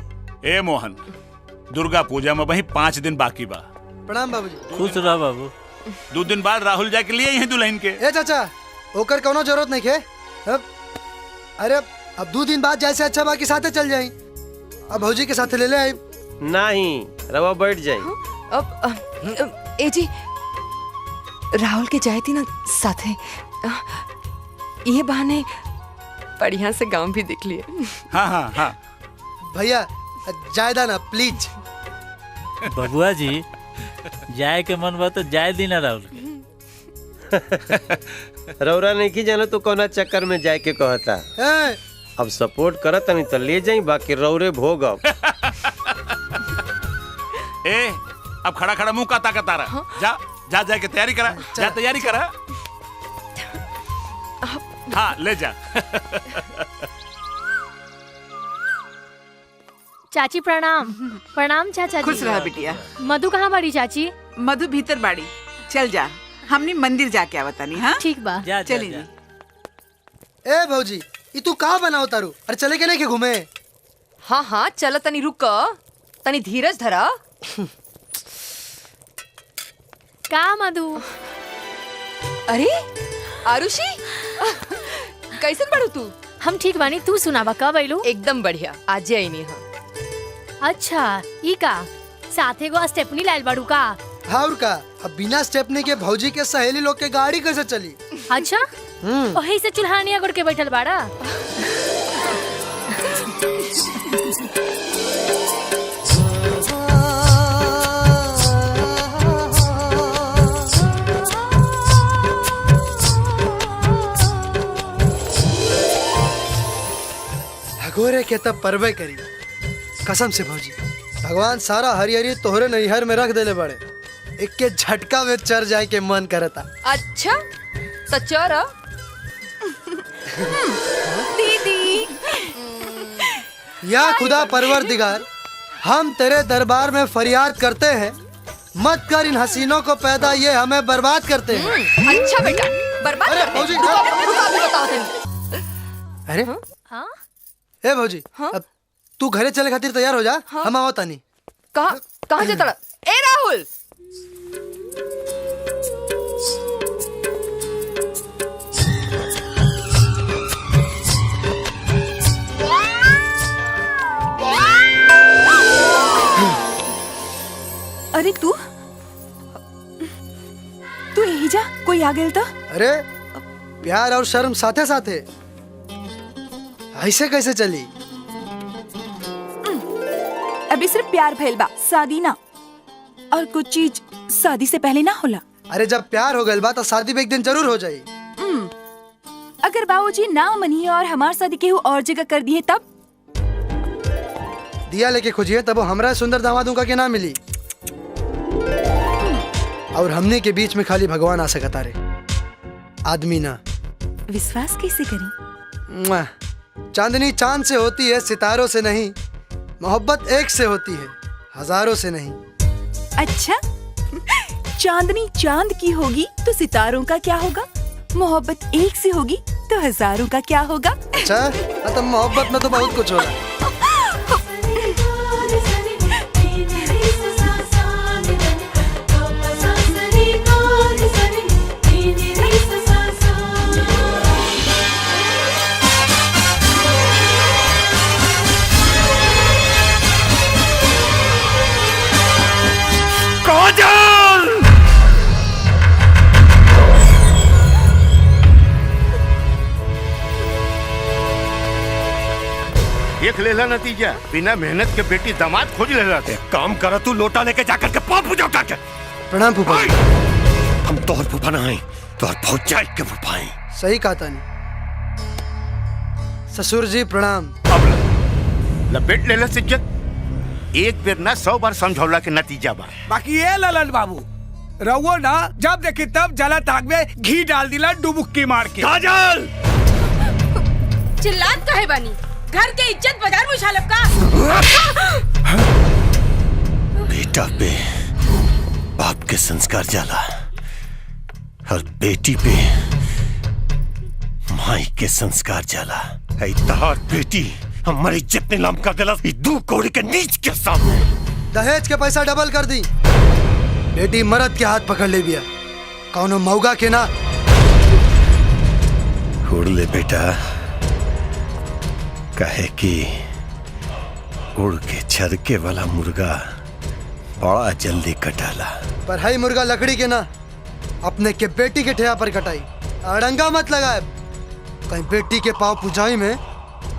ए मोहन, दुर्गा पूजा में वही 5 दिन बाकी बा। प्रणाम बाबूजी। खुश रह बाबू। 2 दिन बाद राहुल जाके लिए यही दुल्हन के। ए चाचा, ओकर कोनो जरूरत नहीं है। अरे अब 2 दिन बाद जैसे अच्छा बाकी साथे चल जाई। अब भौजी के साथ ले ले आई। नहीं रवा बैठ जाए। अब ए जी राहुल के जाए थी ना साथे, ये बहाने बढ़िया से गांव भी देख लिए। हाँ हाँ हाँ भैया जायदा ना प्लीज। बबुआ जी जाए के मन बा तो जाए दी ना राहुल। रौरा नहीं की जाना तो कोना चक्कर में जाए के कहता। अब सपोर्ट करत नहीं तो ले जाई, बाकी रौरे भोग। ए अब खड़ा खड़ा मुंह का ताकत आ रहा। जा जा जाके तैयारी करा, जा तैयारी करा। हाँ ले जा। चाची प्रणाम। प्रणाम चाचा जी। खुश रहा बिटिया। मधु कहाँ बाड़ी चाची? मधु भीतर बाड़ी। चल जा, हमने मंदिर जाके आवतानी। हाँ ठीक बा। चली जी। ए भौजी ई तू का बनाओ तारू? अरे चले के नहीं के घूमे? हाँ हाँ चलो तनी रुक, तनी धीरज धरा। का मधु? अरे आरुषि कैसन बड़ू तू? हम ठीक बानी, तू सुनावा कब आइलू? एकदम बढ़िया, आज आई नहीं। हाँ अच्छा ई का साथे गो स्टेपनी लाइल बाड़ू का? हाँ और का, अब बिना स्टेपनी के भौजी के सहेली लोग के गाड़ी कैसे चली? अच्छा वही से चुल्हानिया गुड़ के बैठल बाड़ा। भगोरे के तब परवे करी कसम से भौजी, भगवान सारा हरिहरी तोहरे नैहर में रख देले बड़े। एक के झटका में चर जाए के मन करता। अच्छा तो चर दीदी। या खुदा परवरदिगार, हम तेरे दरबार में फरियाद करते हैं, मत कर इन हसीनों को पैदा, ये हमें बर्बाद करते हैं। अच्छा बेटा बर्बाद अरे करते भौजी, हैं। बताओ तनी। अरे हाँ ए भौजी, अब तू घरे चले खातिर तैयार हो जा। हम आओ तानी। कहाँ जाता? ए राहुल अरे तू यही जा, कोई आ गेल तो? अरे प्यार और शर्म साथे साथे। ऐसे कैसे चली? अभी सिर्फ प्यार भइल बा, शादी ना। और कुछ चीज शादी से पहले ना होला। अरे जब प्यार हो गइल बा तो शादी भी एक दिन जरूर हो जाई। अगर बाबूजी ना मनिए और हमार शादी केहू और जगह कर दिए तब? दिया लेके खोजिए तब वो हमरा सुंदर दामादों का क्या ना मिली। और हमने के बीच में खाली भगवान आ सकता रे, आदमी ना। विश्वास कैसे करी? मुआ। चांदनी चांद से होती है, सितारों से नहीं। मोहब्बत एक से होती है, हजारों से नहीं। अच्छा, चांदनी चांद की होगी तो सितारों का क्या होगा? मोहब्बत एक से होगी तो हजारों का क्या होगा? अच्छा, तो मोहब्बत में तो बहुत कुछ होला। देख लेला नतीजा, बिना मेहनत के बेटी दामाद खोज लेला थे। काम करा तू, लोटा लेके जाकर के पाप पूजा उठा के। प्रणाम फूफा। हम तोहर फूफा ना हैं, तोहर फौजाई के फूफा हैं। सही कहा तानी। ससुर जी प्रणाम। अब लपेट लेला सिज्जत। एक बेर ना 100 बार समझौला के नतीजा बा। बाकी ये ललन बाबू रहुओ ना जब देखी तब जला ताग में घी डाल दिला डुबुक्की मार के। काजल! चिल्लात काहे बानी? घर के इज्जत बाजार में उछालब का? बेटा पे बाप के संस्कार जाला और बेटी पे माई के संस्कार जाला। ऐ तहार बेटी हमारी इज्जत नीलाम कर देला दू कौड़ी के नीच के सामने। दहेज के पैसा डबल कर दी। बेटी मर्द के हाथ पकड़ ले बिया, कौनो मौगा के ना। उड़ ले बेटा, कहे कि उड़ के छरके वाला मुर्गा बड़ा जल्दी कटाला। पर हई मुर्गा लकड़ी के ना, अपने के बेटी के ठेया पर कटाई। अड़ंगा मत लगाए, कहीं बेटी के पाँव पुजाई में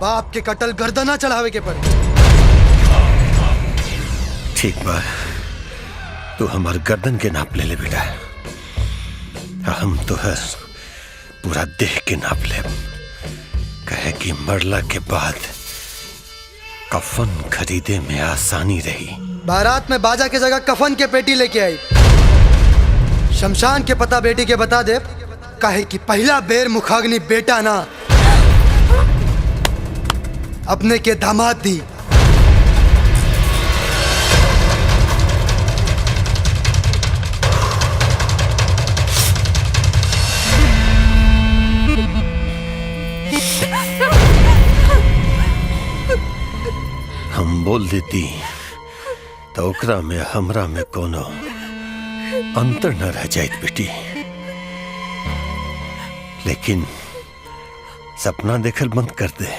बाप के कटल गर्दना चढ़ावे के पड़े। ठीक बा, तू हमार गर्दन के नाप ले ले बेटा। हम तो है पूरा देह के नाप ले। कहे कि मरला के बाद कफन खरीदे में आसानी रही। बारात में बाजा के जगह कफन के पेटी लेके आई। शमशान के पता बेटी के बता दे, कहे कि पहला बेर मुखाग्नि बेटा ना अपने के दामाद दी। हम बोल देती तो ओकरा में हमरा में कोनो अंतर न रह जाए बेटी। लेकिन सपना देखल बंद कर दे।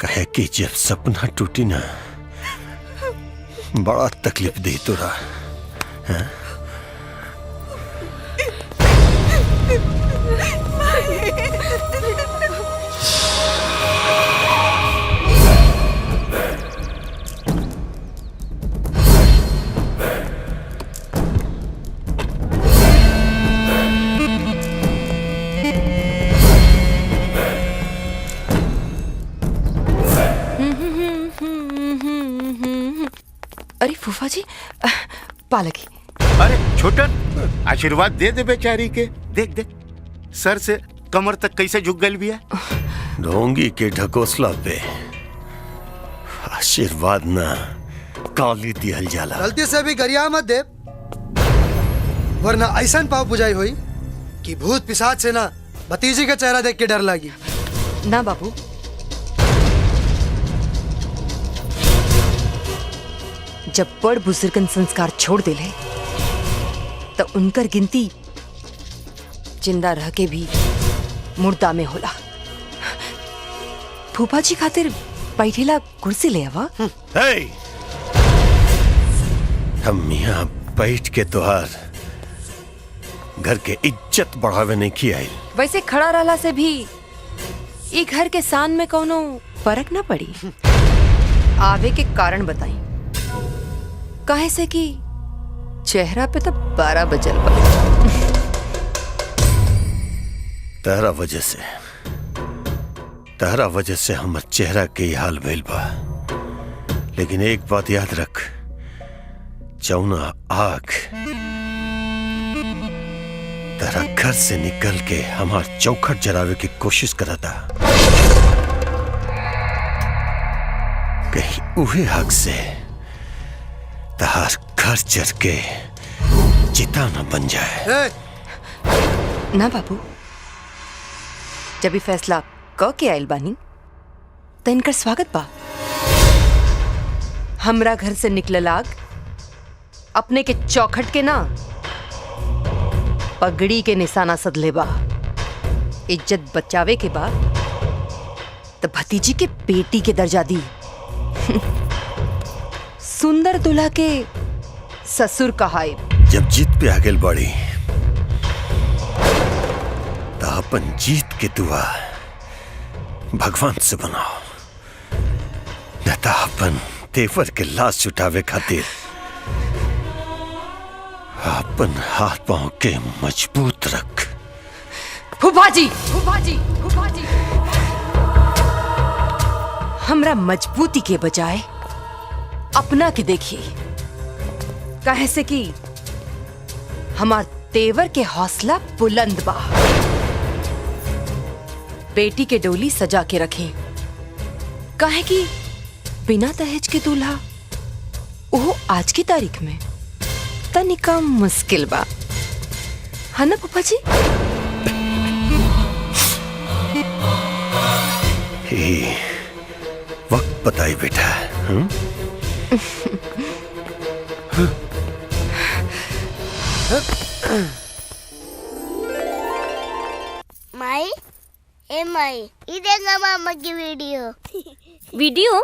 कहे कि जब सपना टूटी ना बड़ा तकलीफ दी तोरा। हाँ? अरे फूफा जी, पालकी। अरे छोटन, आशीर्वाद दे दे बेचारी के। देख देख सर से कमर तक कैसे झुक गई बिया। ढोंगी के ढकोसला पे आशीर्वाद ना काली दिहल जाला। गलती से भी गरिया मत दे, वरना ऐसा पाव पुजाई हुई कि भूत पिशाच से ना भतीजी का चेहरा देख के डर लगी। ना बाबू, जब बड़ बुजुर्गन संस्कार छोड़ देले तो उनकर गिनती जिंदा रह के भी मुर्दा में होला। फूफा जी खातिर बैठेला कुर्सी ले आवा। हम यहाँ बैठ के तोहार घर के इज्जत बढ़ावे नहीं की आई। वैसे खड़ा रहला से भी ये घर के सान में कोनो फर्क ना पड़ी। आवे के कारण बताई। काहे से कि चेहरा पे तो 12 बजल बा। तहरा वजह से हमर चेहरा के ही हाल भइल बा। लेकिन एक बात याद रख, जौना आग तेरा घर से निकल के हमार चौखट जलावे की कोशिश करता, कहीं उहे आग से तहार घर जल के चिता न बन जाए। ना बाबू, जब भी फैसला क के आयल बानी तो इनकर स्वागत बा। हमरा घर से निकलल आग अपने के चौखट के ना, पगड़ी के निशाना सदले बा। इज्जत बचावे के बा तो भतीजी के बेटी के दर्जा दी। सुंदर दुल्हा के ससुर कहाए। जब जीत पे आगे बढ़ी तो अपन जीत के दुआ भगवान से बनाओ, न तो अपन तेवर के लाश छुटावे खातिर अपन हाथ पांव के मजबूत रख। फूफाजी, हमरा मजबूती के बजाय अपना के देखिए। काहे से कि हमार तेवर के हौसला बुलंद बा। बेटी के डोली सजा के रखें। काहे कि बिना दहेज के दूल्हा वो आज की तारीख में तनिका मुश्किल बा, है ना फूफा जी? वक्त बताई बेटा। माई, ए माई, ये देखना मामा की वीडियो। वीडियो?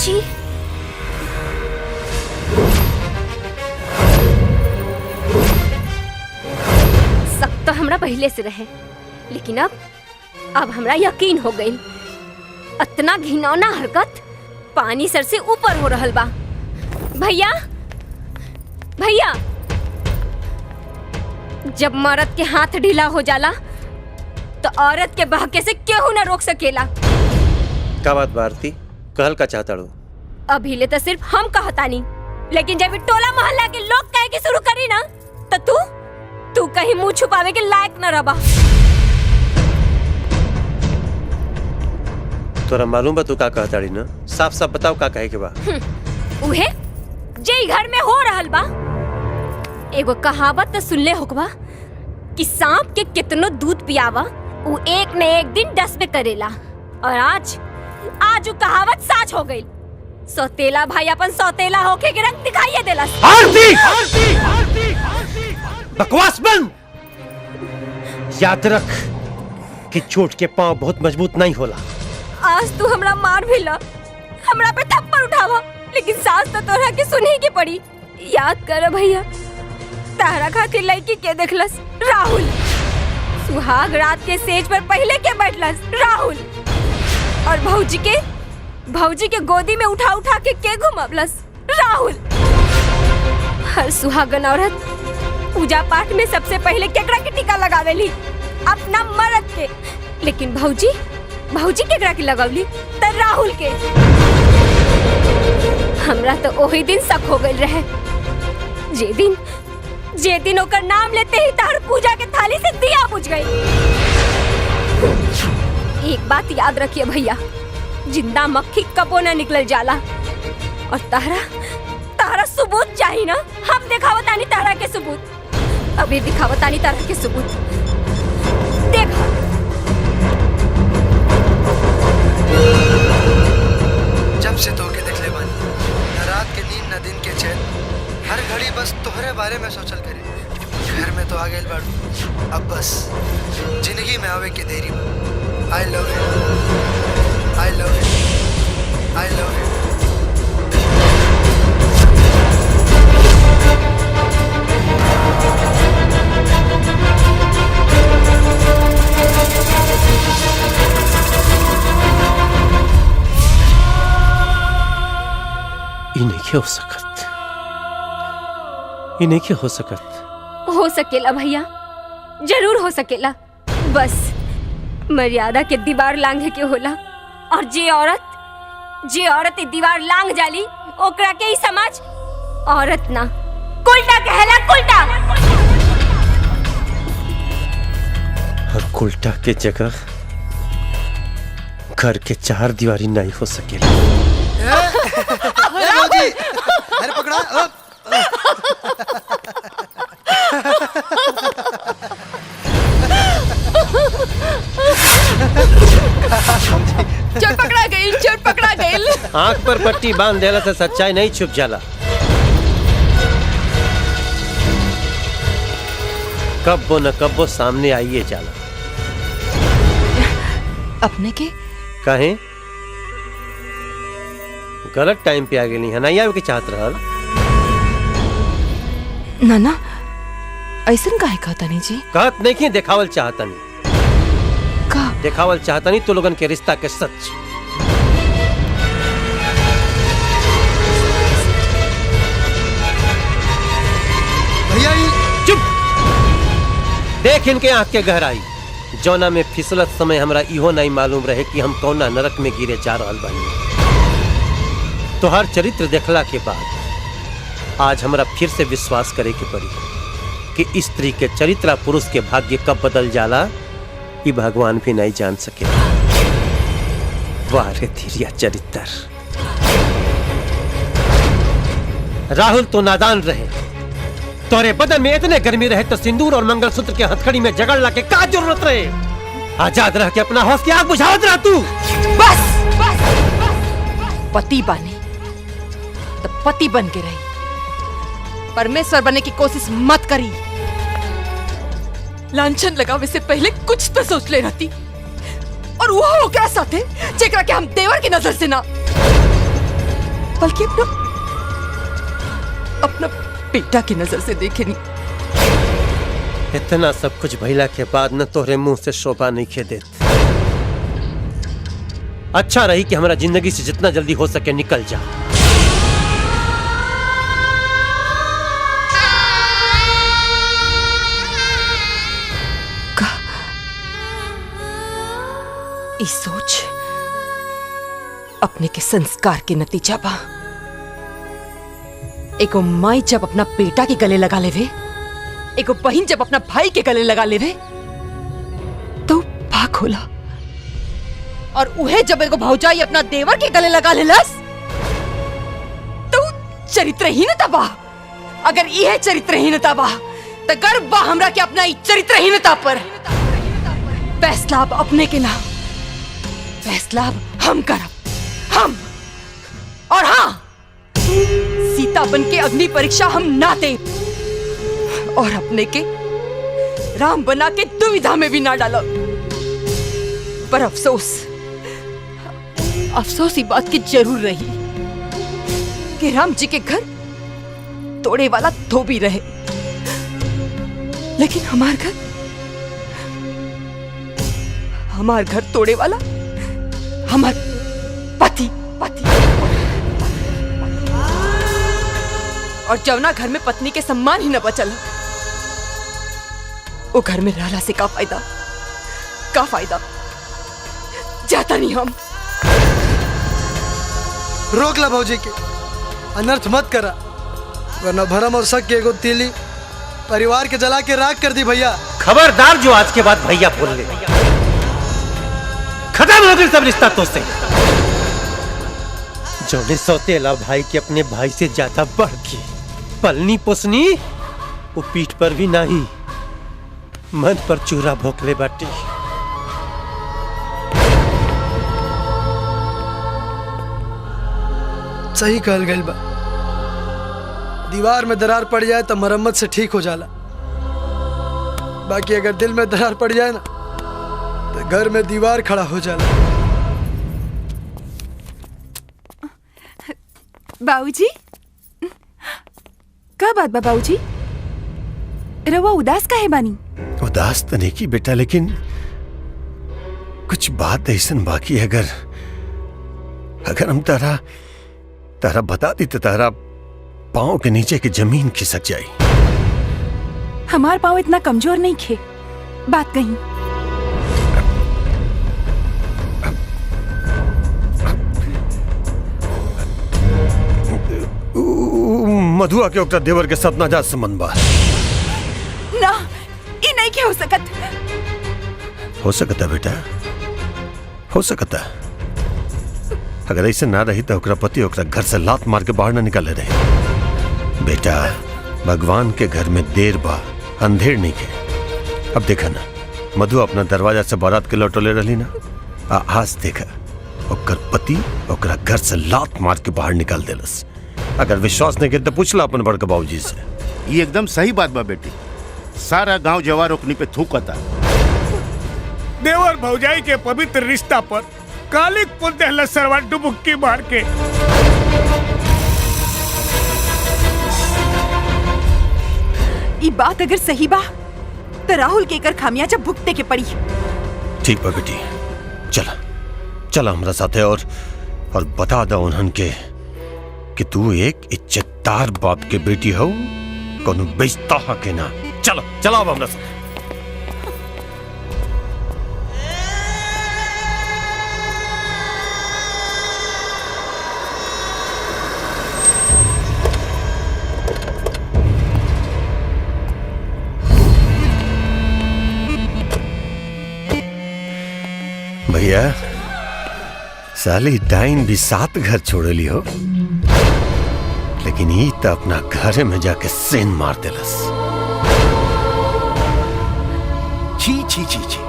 जी शक तो हमरा पहले से रहे, लेकिन अब हमरा यकीन हो गई। इतना घिनौना हरकत पानी सर से ऊपर हो रहल बा। भैया, भैया, जब मर्द के हाथ ढीला हो जाला तो औरत के बहके से केहू न रोक सकेला। का बात भारती, कहल का चाहता लो? अभी ले तो सिर्फ हम कहतानी, लेकिन जब टोला मोहल्ला के लोग कहे के शुरू करी ना तो तू कहीं मुंह छुपावे के लायक न रबा। तोरा मालूम बा तू का कहताड़ी ना? साफ साफ बताओ का कहे के बा। उहे जे घर में हो रहल बा। एगो कहावत तो सुनले होकबा कि सांप के कितनो दूध पियावा वो एक न एक दिन डसबे करेला। और आज वो कहावत सच हो गई। सौतेला भाई अपन सौतेला होके के रंग दिखाइए देला। बकवास बंद। याद रख कि चोट के पांव बहुत मजबूत नहीं होला। आज तू हमरा मार भी ला, हमरा पे थप्पड़ उठावा, लेकिन सास तो तोरा के सुनही के पड़ी। याद कर भैया, तारा खातिर लड़की के देखलस राहुल। सुहाग रात के सेज पर पहले के बैठलस राहुल। और भौजी के गोदी में उठा उठा के घुमावलस राहुल। हर सुहागन औरत पूजा पाठ में सबसे पहले केकरा के टीका लगावेली? अपना मर्द के। लेकिन भौजी केकरा के लगावली? त राहुल के। हमरा तो वही दिन शक हो गई रहे, जे दिन ओकर नाम लेते ही तार पूजा के थाली से दिया बुझ गई। एक बात याद रखिए भैया, जिंदा मक्खी कबो न निकल जाला। और तारा सबूत चाहिए ना? हम दिखावतानी तारा के सबूत। अभी दिखावतानी तारा के सबूत। देखा जब से तोके देखले बानी, न रात के नींद न दिन के चैन, हर घड़ी बस तोहरे बारे में सोचल करी। घर में तो आ गइल बाड़ू, अब बस जिंदगी में आवे के देरी बा। I love you, I love you, I love you। ई नहीं हो सकत, ई नहीं हो सकत। हो सकेला भैया, जरूर हो सकेला। बस मर्यादा के दीवार लांघे के होला। और जे औरत ई दीवार लांघ जाली ओकरा के ही समाज औरत ना कुलटा कहला, कुलटा। और कुलटा के जगह घर के चार दीवारी नहीं हो सकेला। अरे पकड़ा। चोर पकड़ा गई, चोर पकड़ा गई। आंख पर पट्टी बांध देला से सच्चाई नहीं छुप जाला। कब्बो न कब्बो सामने आइए जाला। अपने के कहे गलत टाइम पे आ गई है, नहीं आवे के चाहत रहल। नाना ऐसन काहे कहता नहीं जी? कहत नहीं कि देखावल चाहता नहीं। देखावल चाहता नहीं तो लोगन के रिश्ता के सच। भैया चुप। देख इनके आंख के गहराई। जौना में फिसलत समय हमरा इहो नहीं मालूम रहे कि हम कौना नरक में गिरे जा रहल बानी। तोहार चरित्र देखला के बाद आज हमरा फिर से विश्वास करे के पड़ी कि स्त्री के चरित्र पुरुष के भाग्य कब बदल जाला ये भगवान भी नहीं जान सके। वाह रे धीरिया चरित्र। राहुल तो नादान रहे, तोरे बदन में इतने गर्मी रहे तो सिंदूर और मंगलसूत्र के हथकड़ी में जगड़ ला के का जरूरत रहे? आजाद रह के अपना हौस की आग बुझावत रह तू। बस पति बने तो पति बन के रही, परमेश्वर बनने की कोशिश मत करी। लांछन लगावे से पहले कुछ तो सोच ले रहती। और वो ओकरा साथे जेकरा के हम देवर की नजर से ना बल्कि अपना बेटा की नजर से देखे नहीं। इतना सब कुछ भइला के बाद न तोहरे मुंह से शोभा नहीं खे देत। अच्छा रही कि हमारा जिंदगी से जितना जल्दी हो सके निकल जा। इस सोच अपने के संस्कार के नतीजा बा। एको माई जब अपना बेटा के गले लगा लेवे, एको बहन जब अपना भाई के गले लगा लेवे तो भाग होला। और उहे जब एगो भौजाई अपना देवर के गले लगा लेलस तो चरित्रहीनता बा। अगर यह चरित्रहीनता बा तो गर्व बा हमरा के अपना चरित्रहीनता पर। फैसला अब अपने के ना, फैसला अब हम करब, हम। और हाँ, सीता बन के अग्नि परीक्षा हम ना दे और अपने के राम बना के दुविधा में भी ना डालो। पर अफसोस ई बात की जरूर रही कि राम जी के घर तोड़े वाला धोबी रहे, लेकिन हमार घर तोड़े वाला हमार पति। और जवना घर में पत्नी के सम्मान ही न बचल, वो घर में रहला से का फायदा? का फायदा? जाता नहीं हम। रोक ला भौजी के, अनर्थ मत करा, वरना भरम और शक के एगो तीली परिवार के जला के राख कर दी। भैया खबरदार जो आज के बाद भैया बोल ले, खत्म हो गई सब रिश्ता तो से। जौने सौतेला भाई के अपने भाई से ज्यादा बढ़ के पलनी पोसनी, वो पीठ पर भी नहीं मन पर चूरा भोंकले बाटी। सही कहल गइल बा। दीवार में दरार पड़ जाए तो मरम्मत से ठीक हो जाला, बाकी अगर दिल में दरार पड़ जाए ना तो घर में दीवार खड़ा हो जाला। बाबूजी, क्या बात बा बाबूजी? रवा उदास काहे बानी? उदास तो नहीं की बेटा, लेकिन कुछ बात ऐसन बाकी है। अगर हम तारा बता दी तो तारा पाँव के नीचे की जमीन खिसक जाई। हमार पाँव इतना कमजोर नहीं खे, बात कहीं। मधुआ के ओकरा देवर के साथ नाजायज संबंध बा। ना, ई नहीं के हो सकत। हो सकता बेटा, हो सकता। अगर ऐसे ना रही तो ओकरा पति ओकरा घर से लात मार के बाहर ना निकाले रहे। बेटा, भगवान के घर में देर बा, अंधेर नहीं के। अब देखा ना, मधु अपना दरवाजा से बारात के लौटले रही ना, आज देखा ओकर पति ओकरा घर से लात मार के बाहर निकाल देलस। अगर विश्वास नहीं करे तो पूछला अपन बड़का बाबूजी से। ये एकदम सही बात बा बेटी। सारा गांव जवार ओकनी पे थूकता। देवर भौजाई के पवित्र रिश्ता पर कालिक पुल दहला सरवा डुबुक्की मार के। ये बात अगर सही बा तो राहुल के कर खामियाजा भुगते के पड़ी। ठीक बा बेटी, चला चला हमरा साथे और बता दो उन्हन के कि तू एक इज्जतदार बाप के बेटी हो, कोनो बेइज्जता के ना। चलो चला अब हमरा साथे। भैया, साली डाइन भी 7 घर छोड़ली हो, लेकिन ई तो अपना घर में जाके सेन मार देलस। छी छी छी छी,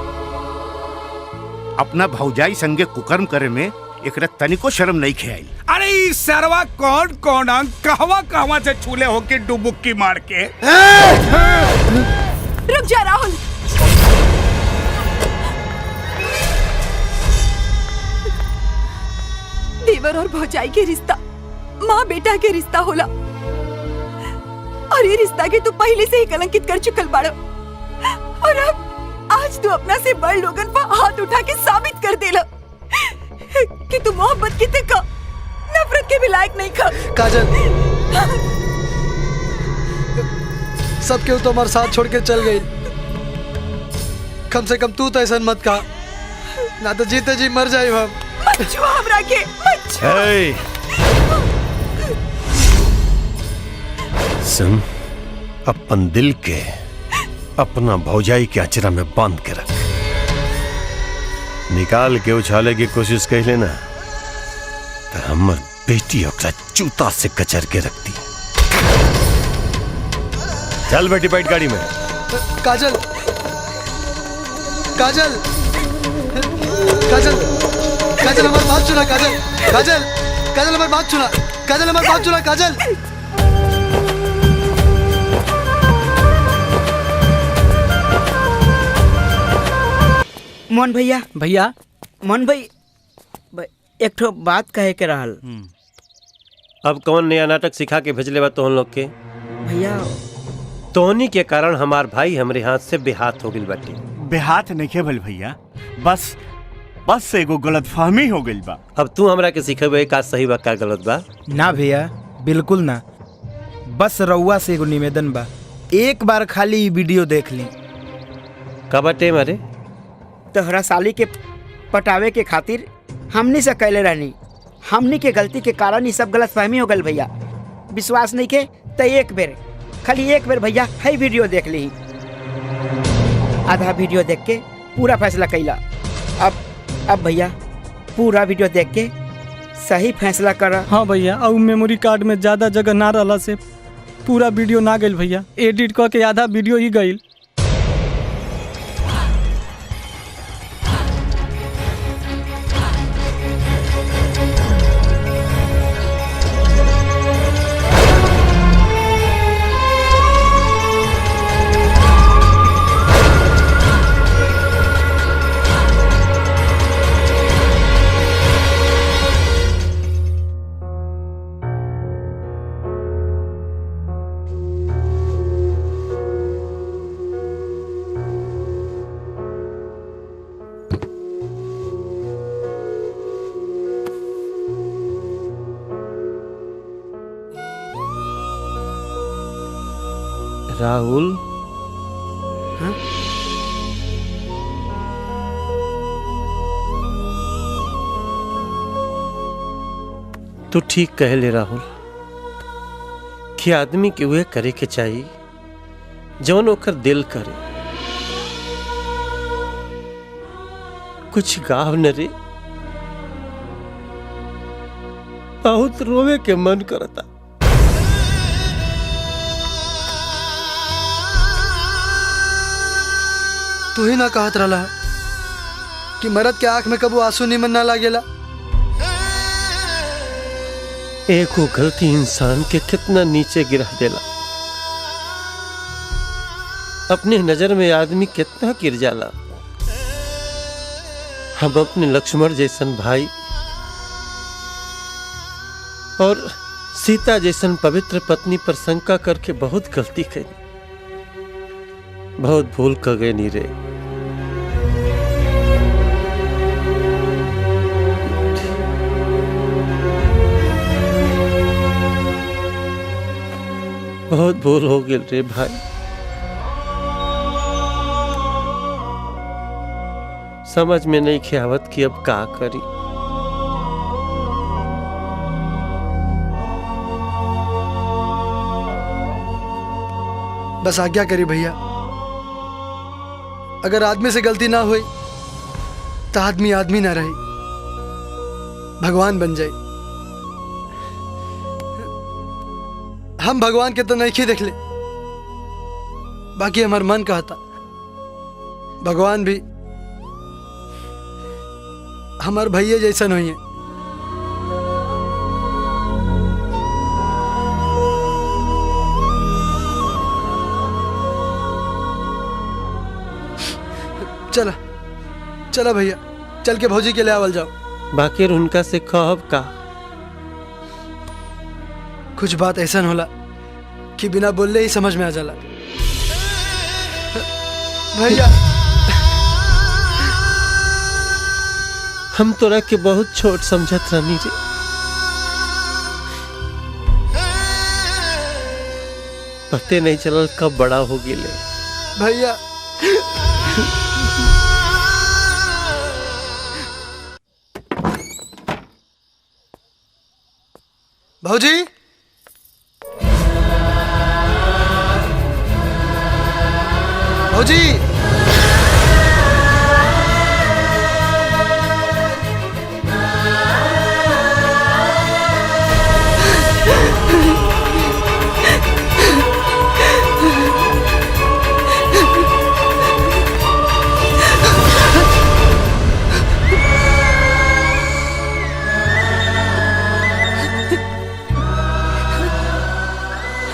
अपना भौजाई संगे कुकर्म करे में एकरा तनिको शर्म नहीं खेआई। अरे ई सरवा कौन कौन अंग कहवा से छूले होके डुबुक्की मार के। रुक जा राहुल। देवर और भौजाई के रिश्ता माँ बेटा के रिश्ता होला, और ये रिश्ता के तू पहले से ही कलंकित कर चुकल बाड़ो। और अब आज तू अपना से बड़ लोगन पर हाथ उठा के साबित कर देला कि तू मोहब्बत की का नफरत के भी लायक नहीं खा। काजल, सब केहू तो हमारे साथ छोड़ के चल गई। कम से कम तू तो ऐसा मत कहा, ना तो जीते जी मर जाए हम। मत छुआ हमरा के, मत छुआ। सुन, अपन दिल के अपना भौजाई के अचरा में बांध के रख। निकाल के उछाले की कोशिश कर लेना तो हमर बेटी ओकरा जूता से कचर के रखती। चल बेटी, बैठ गाड़ी में। काजल, काजल, काजल, काजल हमारी बात सुना। काजल, काजल, काजल हमारी बात सुना। काजल हमारी बात सुना। काजल, मोहन भैया, मोहन भाई, एक ठो बात कहे के रहल। अब कौन नया नाटक सिखा के भेजले बा तोहन लोग के? भैया, तोहनी के कारण हमार भाई हमरे हाथ से बेहाथ हो गइल बाटे। बेहाथ नहीं भइल भैया, बस एगो गलतफहमी हो गइल बा। अब तू हमरा के सिखेबे का सही बा का गलत बा? ना भैया, बिल्कुल ना। बस रउआ से एगो निवेदन बा, एक बार खाली वीडियो देख ली। का बाटे मारे? तोहरा साली के पटावे के खातिर हमनी से कैले रहनी। हमनी के गलती के कारण ही सब गलतफहमी हो गल भैया। विश्वास नहीं के तो एक बेर, खाली एक बेर भैया है वीडियो देख ली। आधा वीडियो देख के पूरा फैसला कैला। अब भैया पूरा वीडियो देख के सही फैसला करा। हाँ भैया, और मेमोरी कार्ड में ज्यादा जगह ना रहला से पूरा वीडियो ना गइल भैया। एडिट क के आधा वीडियो ही गइल। राहुल हाँ? तू ठीक कह ले राहुल कि आदमी के वे करे के चाहिए जौन ओकर दिल करे। कुछ गाव न रे, बहुत रोवे के मन करता। तू ही ना कहत रहा कि मरद के आंख में कबू आंसू निमन ना लागेला। एक वो गलती इंसान के कितना नीचे गिरा देला। अपने नजर में आदमी कितना गिर जाला। हम अपने लक्ष्मण जैसन भाई और सीता जैसन पवित्र पत्नी पर शंका करके बहुत गलती करी, बहुत भूल कर गए नी रे। बहुत भूल हो गई रे भाई। समझ में नहीं ख्यावत कि अब का करी। बस आज्ञा करी भैया, अगर आदमी से गलती ना हुई तो आदमी आदमी ना रही, भगवान बन जाए। हम भगवान के तो नहीं देख ले, बाकी हमार मन कहता भगवान भी हमार भैया जैसन हुई है। चला चला भैया, चल के भौजी के ले आवल जाओ। बाकी उनका से कहब का? कुछ बात ऐसा होला कि बिना बोलले ही समझ में आ जाला। भैया हम तोरा के बहुत छोट समझत रहनी रे। पते नहीं चलल कब बड़ा हो गेले। भैया भौजी भौजी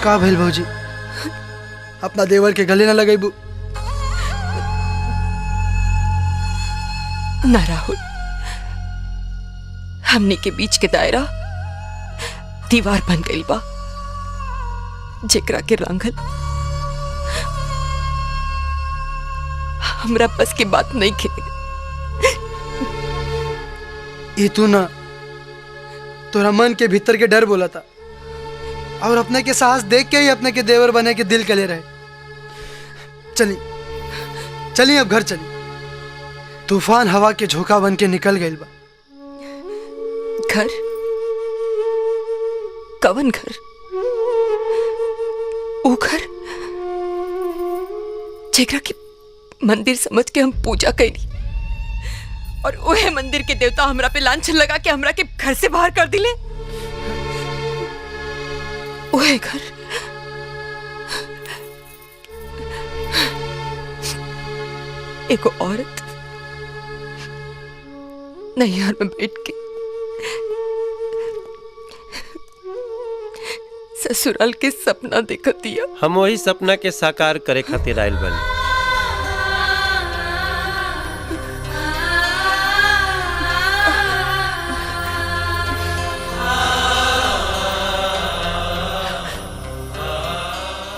का भेल भौजी? अपना देवर के गले न लगेबू? ना राहुल, हमने के बीच के दायरा दीवार बन गई बा, जेकरा के रंगल हमरा बस की बात नहीं खे। ये तू ना तोरा मन के भीतर के डर बोला था, और अपने के साहस देख के ही अपने के देवर बने के दिल कले रहे। चली चली अब घर चली, तूफान हवा के झोंका बन के निकल गई बा। घर? कवन घर? वो घर जेकरा की मंदिर समझ के हम पूजा कैली, और वह मंदिर के देवता हमरा पे लांछन लगा के हमरा के घर से बाहर कर दिले। वह घर एक औरत नैहर में बैठ के ससुराल के सपना देखत दिया। हम वही सपना के साकार करे खातिर आइल बनी।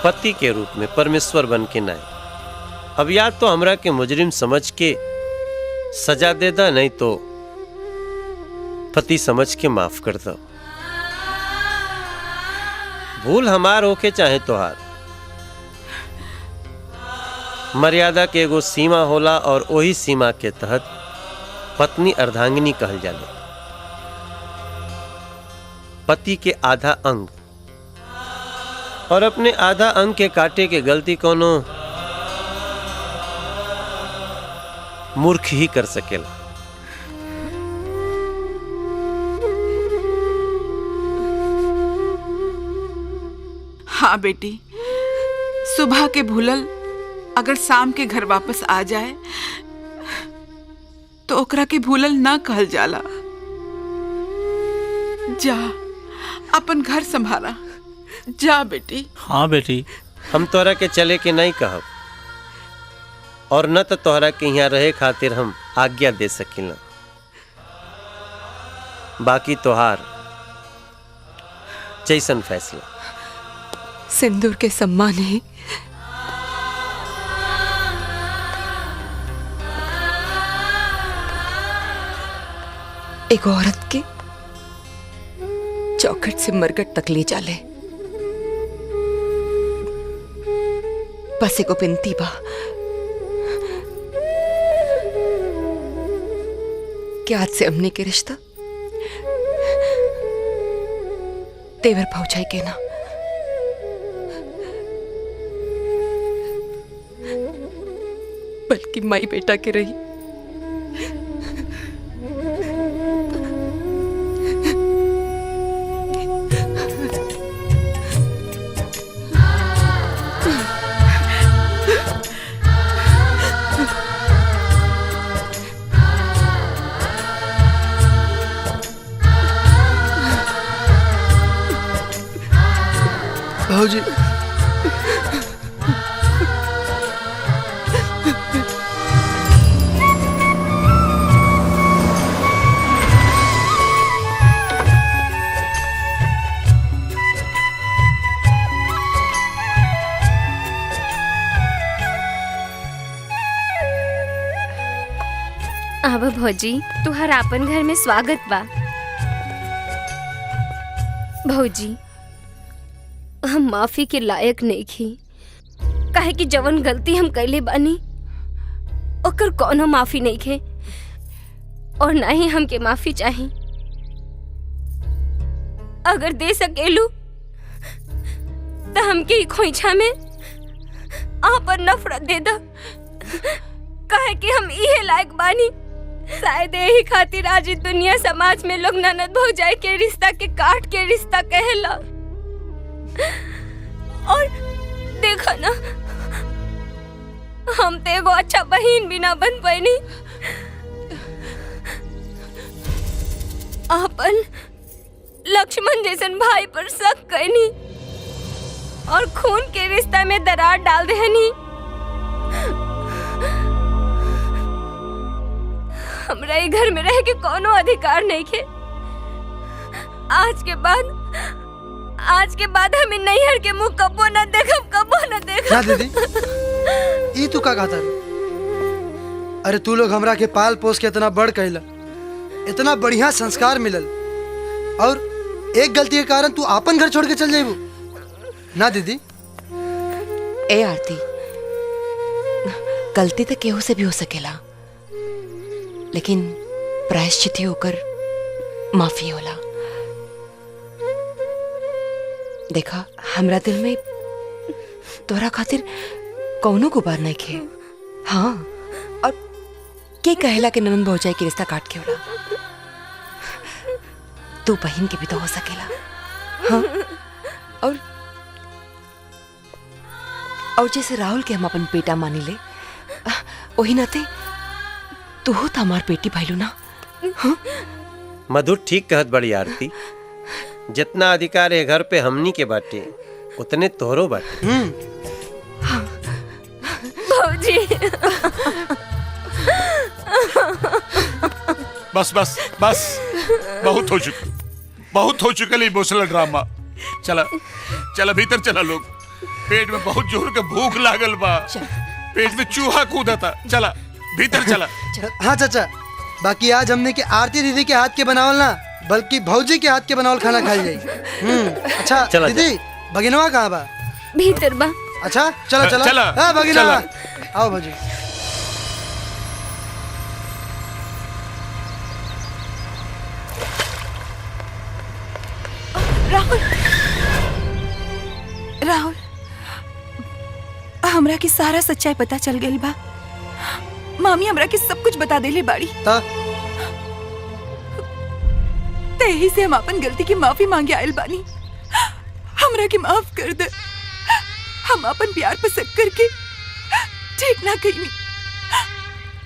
पति के रूप में परमेश्वर बन के ना। अब या तो हमरा के मुजरिम समझ के सजा दे दा, नहीं तो पति समझ के माफ कर दो। भूल हमार होके चाहे तोहार, मर्यादा के एगो सीमा होला और वही सीमा के तहत पत्नी अर्धांगिनी कहल जाले। पति के आधा अंग और अपने आधा अंग के काटे के गलती कोनो मूर्ख ही कर सकेला। हाँ बेटी, सुबह के भूलल अगर शाम के घर वापस आ जाए तो ओकरा के भूलल ना कहल जाला। जा अपन घर संभाला, जा बेटी। हाँ बेटी। हम तोहरा के चले के नहीं कहब और न तो तोहरा के यहाँ रहे खातिर हम आज्ञा दे सकिला। बाकी तोहार जैसन फैसला। सिंदूर के सम्मान ही एक औरत के चौखट से मरकट तक ले जाले। बस एगो बिनती बा कि आज से हमने के रिश्ता तेवर पहुंचाई के ना, बल्कि माई बेटा के रही। भाऊजी, अब भौजी तुहार आपन घर में स्वागत बा। भौजी हम माफी के लायक नहीं थी, काहे कि जवन गलती हम कैले बानी ओकर कोनो माफी नहीं खे और ना ही हमके माफी चाही। अगर दे सकेलू तो हमके खोइछा में आपन नफरत दे दा, काहे कि हम इहे लायक बानी। शायद यही खातिर आज इस दुनिया समाज में लोग ननद भौजाई के रिश्ता के काट के रिश्ता कहेला। और देखो ना, हम तो एगो अच्छा बहन भी ना बन पैनी, अपन लक्ष्मण जैसन भाई पर शक कैनी और खून के रिश्ता में दरार डाल देहनी। हमरा ई घर में रह के कोनो अधिकार नहीं खे। आज के बाद हमें नैहर के मुंह कबो न देखब, कबो न देखब। ना दीदी, ई तू का कहता रे? अरे तू लोग हमरा के पाल पोस के इतना बड़ कैला, इतना बढ़िया संस्कार मिलल, और एक गलती के कारण तू आपन घर छोड़ के चल जाइबू? ना दीदी। ए आरती, गलती तो केहू से भी हो सकेला, लेकिन प्रायश्चित ही होकर माफी होला। देखा, हमरा दिल में तोरा खातिर कौनो गुबार नहीं खे। हाँ, और के कहेला कि ननद भौजाई के रिश्ता काट के होला? तू बहन के भी तो हो सकेला। हाँ, और जैसे राहुल के हम अपन बेटा मानी ले, वही नाते तू हो तो हमार बेटी भाईलू ना। हाँ? मधुर ठीक कहत बड़ी आरती, जितना अधिकार है घर पे हमनी के बाटे उतने तोहरो बाटे। भौजी बस बस बस, बहुत हो चुका इमोशनल ड्रामा। चला चला भीतर चला, लोग पेट में बहुत जोर के भूख लागल बा, पेट में चूहा कूदा था। चला भीतर चला। हाँ चाचा, बाकी आज हमने के आरती दीदी के हाथ के बनावल ना, बल्कि भौजी के हाथ के बनावल खाना खाई जाई। अच्छा चला, दीदी, भगिनवा कहाँ बा? भीतर बा। अच्छा चला चला, चला, हाँ भगिनवा। चला। आओ भौजी। राहुल, राहुल, हमरा के सारा सच्चाई पता चल गई बा। मामी हमरा के सब कुछ बता देले बाड़ी। यही से हम अपन गलती की माफी मांगे आयल बानी। हमरा के माफ कर दे। हम अपन प्यार पर शक करके ठीक ना कहीं।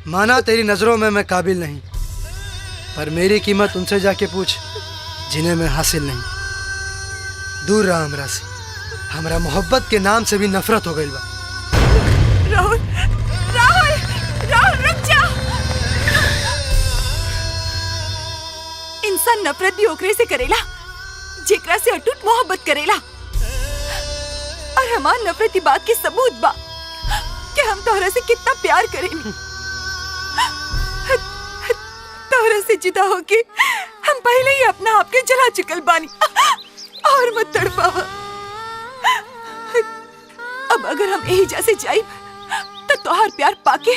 माना तेरी नजरों में मैं काबिल नहीं, पर मेरी कीमत उनसे जाके पूछ जिन्हें मैं हासिल नहीं। दूर रहा हमरा से। हमरा मोहब्बत के नाम से भी नफरत हो गई बा। राहुल, राहुल, राहुल रुक जा। इंसान नफरत भी ओकरे से करेला जेकरा से अटूट मोहब्बत करेला। और हमार नफरत की बात के सबूत बा कि हम तोहरा से कितना प्यार करेनी। तोहरा से जुदा होके हम पहले ही अपना आप के जला चुकल बानी। और मत तड़पावा। अब अगर हम यही जैसे जाए तो तोहार प्यार पाके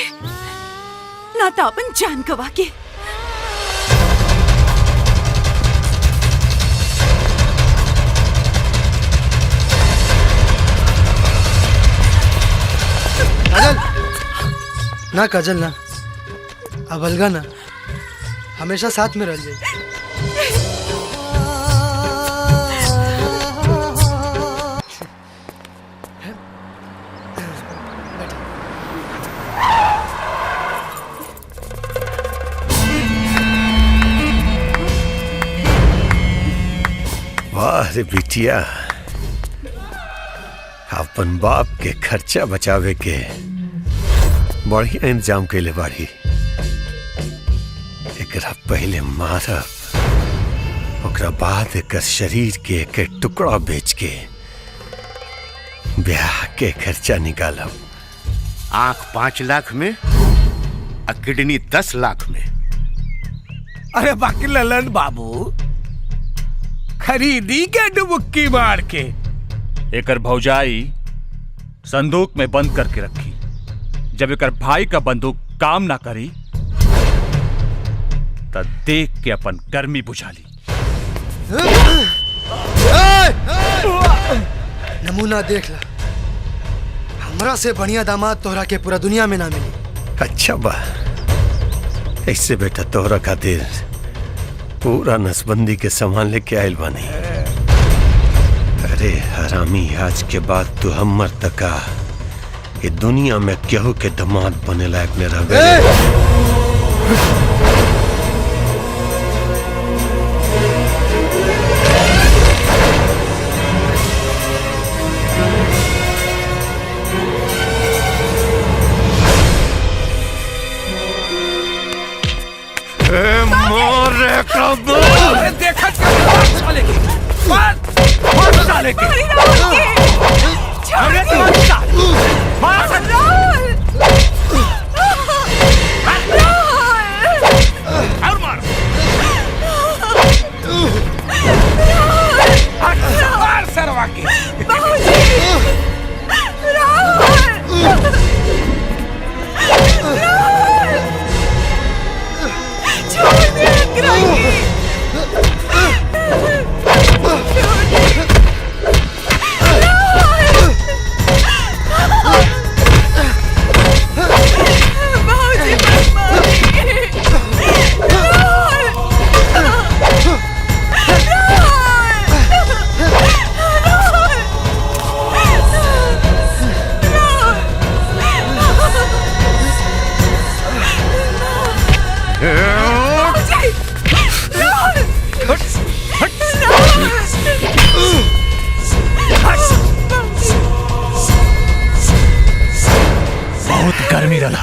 ना तो अपन जान गवा के। काजल ना, काजल ना, अब अलगा ना, हमेशा साथ में रह जाए। वाह रे बिटिया, अपन बाप के खर्चा बचावे के बढ़िया इंतजाम कैले बाड़ी। एकरा पहले मारब, ओकरा बाद एकर शरीर के एक टुकड़ा बेच के ब्याह के खर्चा निकालब। आंख 5 लाख में और किडनी 10 लाख में। अरे बाकी ललन बाबू खरीदी के डुबुक्की मार के। एकर भौजाई संदूक में बंद करके रखी। जब एकर भाई का बंदूक काम ना करी तब देख के अपन गर्मी बुझा ली। नमूना देख ला, हमरा से बढ़िया दामाद तोहरा के पूरा दुनिया में ना मिली। अच्छा बा, ऐसे बेटा तोहरा खातिर पूरा नसबंदी के सामान लेके आयल बानी। अरे हरामी, आज के बाद तू हमर तका ये दुनिया में केहू के दामाद बने लायक न रहे। देखा साले की साले की और मार सरवा की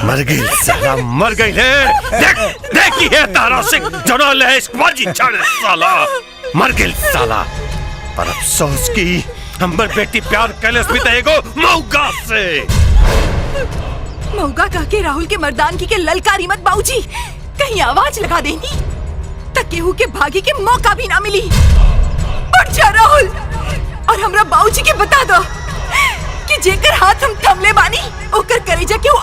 मर गई साला, मर गई है। देखी है तारा से जड़ल है इसकी चढ़ साला, मर गई साला। पर अफसोस की हमर बेटी प्यार कैलस भी तएगो मौका से। मौका कह के राहुल के मर्दानगी के ललकारी मत बाबूजी। कहीं आवाज लगा देनी तक केहू के भागे के मौका भी ना मिली। उठ जा राहुल और हमरा बाबूजी के बता दो कि जेकर हाथ हम थमले बानी ओकर करेजा के वो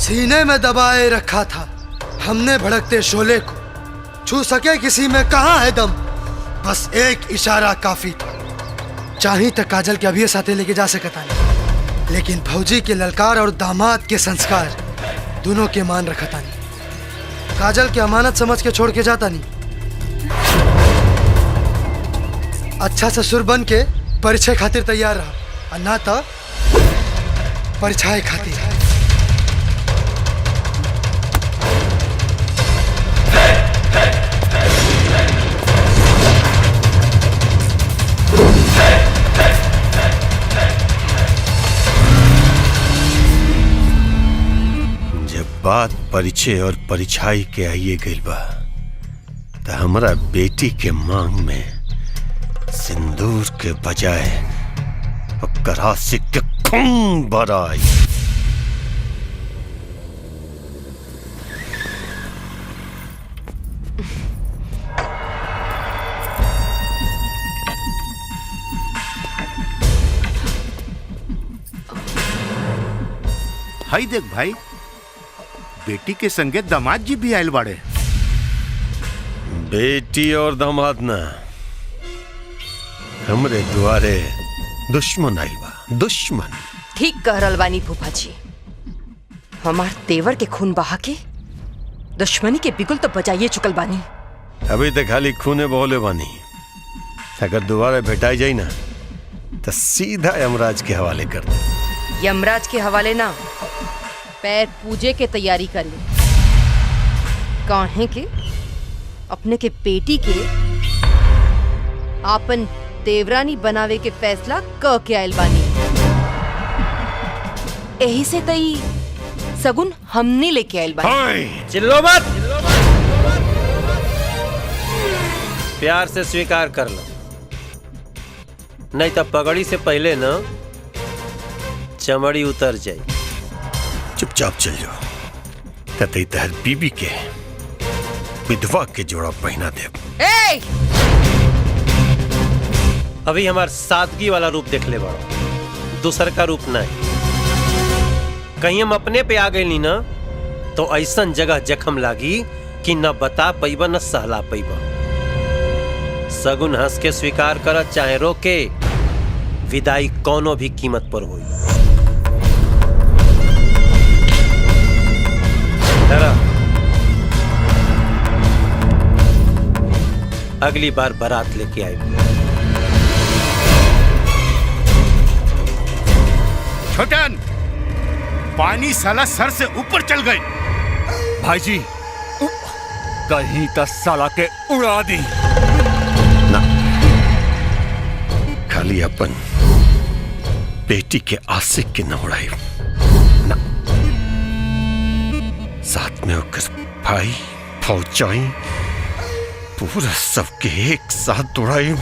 सीने में दबाए रखा था हमने भड़कते शोले को, छू सके किसी में कहाँ है दम, बस एक इशारा काफी था। चाही तक काजल के अभी साथे लेके जा सकता नहीं, लेकिन भौजी के ललकार और दामाद के संस्कार दोनों के मान रखता नहीं। काजल की अमानत समझ के छोड़ के जाता नहीं। अच्छा ससुर बन के परिचय खातिर तैयार रहा, और ना तो परिचय खातिर। बात परिचय और परिछाई के आइए गइल बा तो हमरा बेटी के मांग में सिंदूर के बजाय आशिक के खून भराई। हाई देख भाई, बेटी के संगे दामाद जी भी आयल बाड़े। बेटी और दामाद ना, हमरे द्वारे दुश्मन आइल बा, दुश्मन। ठीक कह रहल बानी फूफा जी, हमार तेवर के खून बहा के दुश्मनी के बिगुल तो बजाइए चुकल बानी। अभी तक खाली खूने बहोले बानी, अगर दोबारा भेटाई जाई ना तो सीधा यमराज के हवाले कर दे। यमराज के हवाले ना, पैर पूजे के तैयारी करी। काहे के अपने के बेटी के आपन देवरानी बनावे के फैसला क के आयल बानी। यही से तई सगुन हमने लेके आयल बानी। चिल्लो मत, प्यार से स्वीकार कर लो, नहीं तो पगड़ी से पहले ना चमड़ी उतर जाए। चुपचाप चल जाओ, ततई तहर बीबी के विधवा के जोड़ा पहना दे। अभी हमार सादगी वाला रूप देख ले बड़ो, दूसर का रूप नहीं। कहीं हम अपने पे आ गए नी ना तो ऐसन जगह जख्म लागी कि न बता पैबा न सहला पैबा। सगुन हंस के स्वीकार कर, चाहे रोके, विदाई कोनो भी कीमत पर हुई। अगली बार बारात लेके आई। छोटन, पानी साला सर से ऊपर चल गई। भाई जी, कहीं का साला के उड़ा दी ना, खाली अपन बेटी के आशिक के न उड़ाई ना, साथ में होकर भाई फौजाई पूरा सबके एक साथ उड़ाई,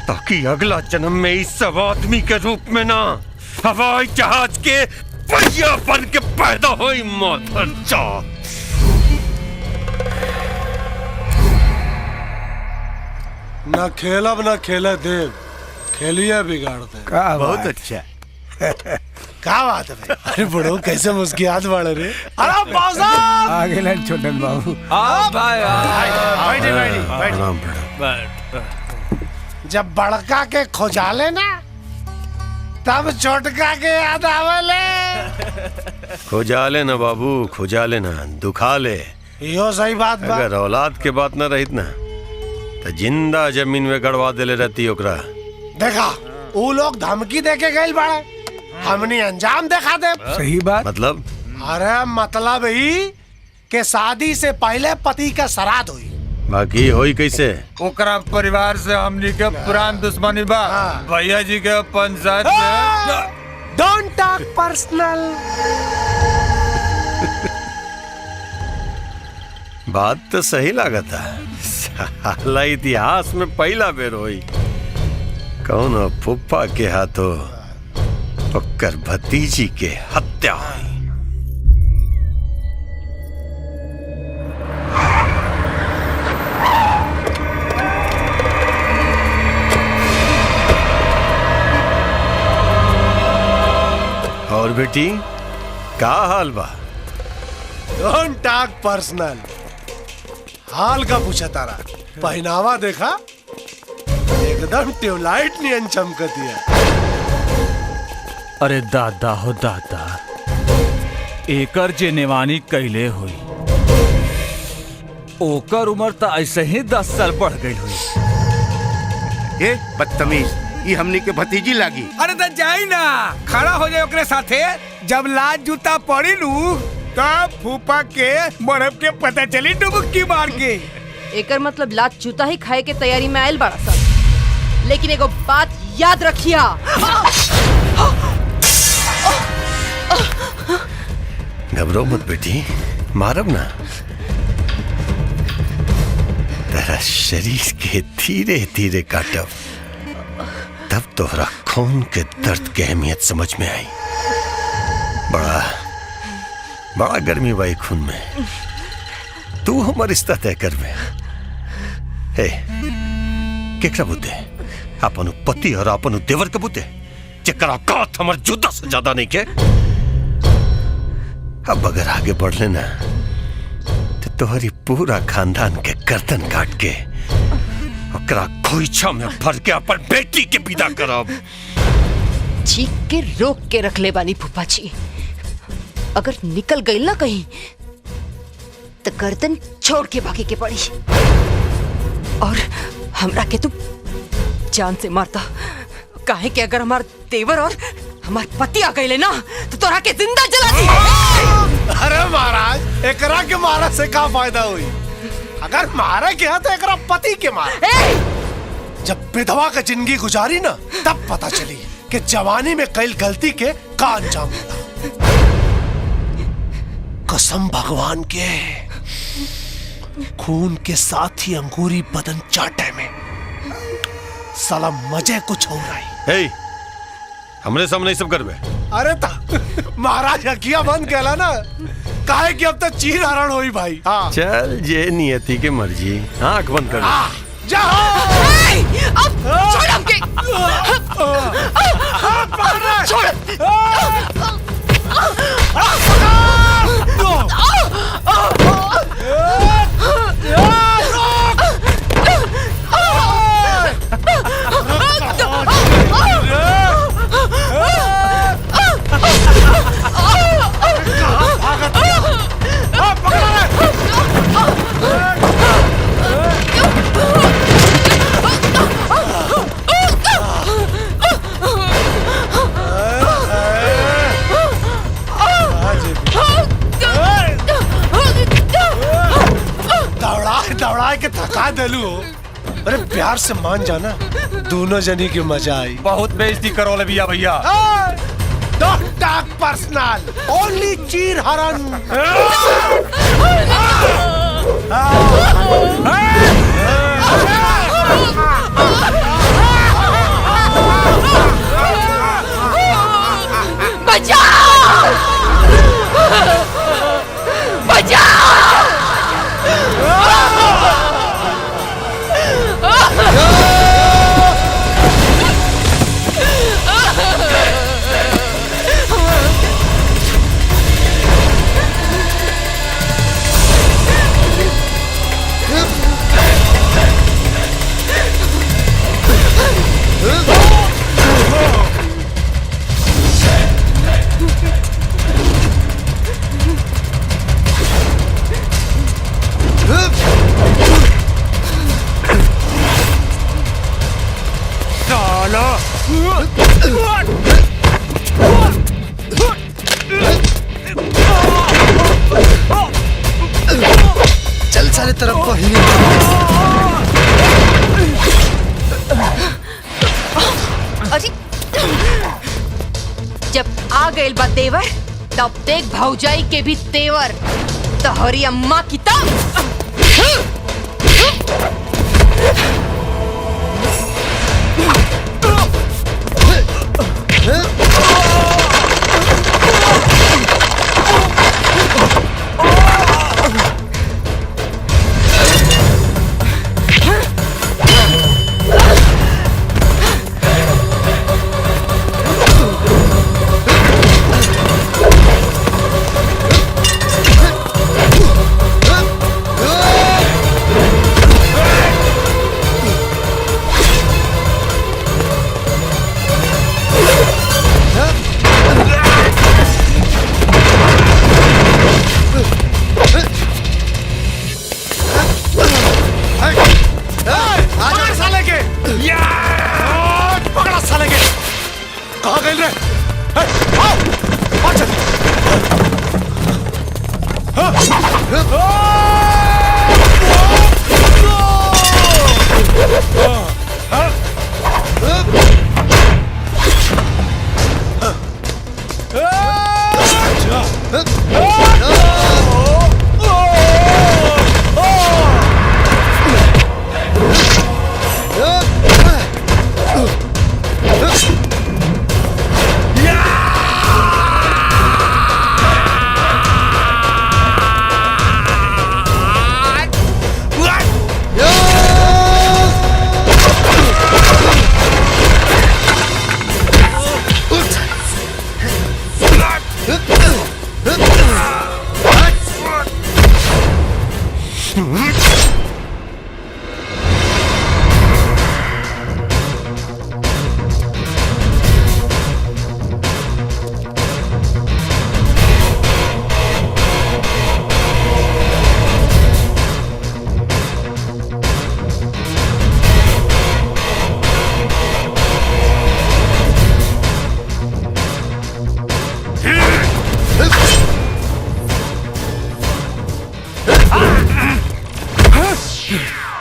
ताकि अगला जन्म में इस सब आदमी के रूप में ना हवाई जहाज के पहिया बन के पैदा हुई। माधर जात ना खेलब ना खेले देव, खेलिए बिगाड़ दे। बहुत अच्छा। क्या बात है? अरे बड़ो कैसे मुस्कियात बाड़े रे। अरे बाबा आगे ना छोटन बाबू। भाई जब बड़का के खोजाले ना तब छोटका के याद आवेले। खोजा ले ना बाबू, खोजा ले ना, दुखा ले। यो सही बात बा। अगर औलाद के बात न रहित ना तो जिंदा जमीन में गड़वा देले रहती ओकरा। देखा वो लोग धमकी देके गए बाड़े, हमने अंजाम देखा दे। सही बात। मतलब? अरे मतलब ही के शादी से पहले पति का श्राद्ध हुई। बाकी होई कैसे? ओकरा परिवार से हमनी के पुरान दुश्मनी बा। भैया जी के पंचायत में। Don't talk personal. बात तो सही लागता, साला इतिहास में पहला बेर होई कौन फुफ्फा के हाथों ओकर भतीजी के हत्या हुई। और बेटी का हाल बा? Don't talk personal. हाल का पूछा तारा, पहनावा देखा, एकदम ट्यूबलाइट नियन चमकती है। अरे दादा हो दादा, एकर जे नेवानी कैले हुई ओकर उम्र तो ऐसे ही 10 साल बढ़ गई हुई। ए बदतमीज, ये हमनी के भतीजी लागी। अरे तो जाई ना, खड़ा हो जाए ओकरे साथे। जब लाज जूता पड़ी लू तब फूफा के बर्फ के पता चली डुबकी मार के। एकर मतलब लात जूता ही खाए के तैयारी में आयल बड़ा सा। लेकिन एगो बात याद रखिया, घबराओ मत बेटी, मारब ना। तेरा शरीर के धीरे धीरे काटब, तब तोहरा खून के दर्द के अहमियत समझ में आई। बड़ा बड़ा गर्मी बाई खून में। तू हमार रिश्ता तय करबे। हे केकरा बुते? अपन पति और अपन देवर के बुते, जेकरा औकात हमर जुदा से ज्यादा नहीं के। अब अगर आगे बढ़ लेना तो तोहरी पूरा खानदान के गर्दन काट के ओकरा खोइछा में भर के अपन बेटी के विदा करब। चीख के रोक के रख ले बानी फूफा जी। अगर निकल गई ना कहीं तो गर्दन छोड़ के भागे के पड़ी। और हमरा के तू जान से मारता काहे कि अगर हमार देवर और हमार पति आ गए ना तो तोरा के जिंदा जला दी। अरे महाराज, एकरा के मारा से का फायदा हुई? अगर मारा के तो एकरा पति के मारा। जब विधवा का जिंदगी गुजारी ना तब पता चली कि जवानी में कई गलती के का अंजाम होता। कसम भगवान के, खून के साथ ही अंगूरी बदन चाटे में साला मजे कुछ हो रहा है। हमरे सामने सब करबे। अरे महाराज हकिया बंद कहला ना, काहे कि अब तक चीर हरण हुई भाई। हाँ चल, ये नियति के मर्जी। आंख बंद कर। अब छोड़ हमके। दौड़ा के थका देलू। अरे प्यार से मान जाना, दोनों जनी की मजा आई। बहुत बेइज्जती करो ले भैया। डोंट टॉक पर्सनल, ओनली चीर हरण। बचाओ! बचाओ! चल सारे तरफ को ही। अजी जब आ गए बा देवर तब देख भौजाई के भी तेवर। तोहरी अम्मा की तब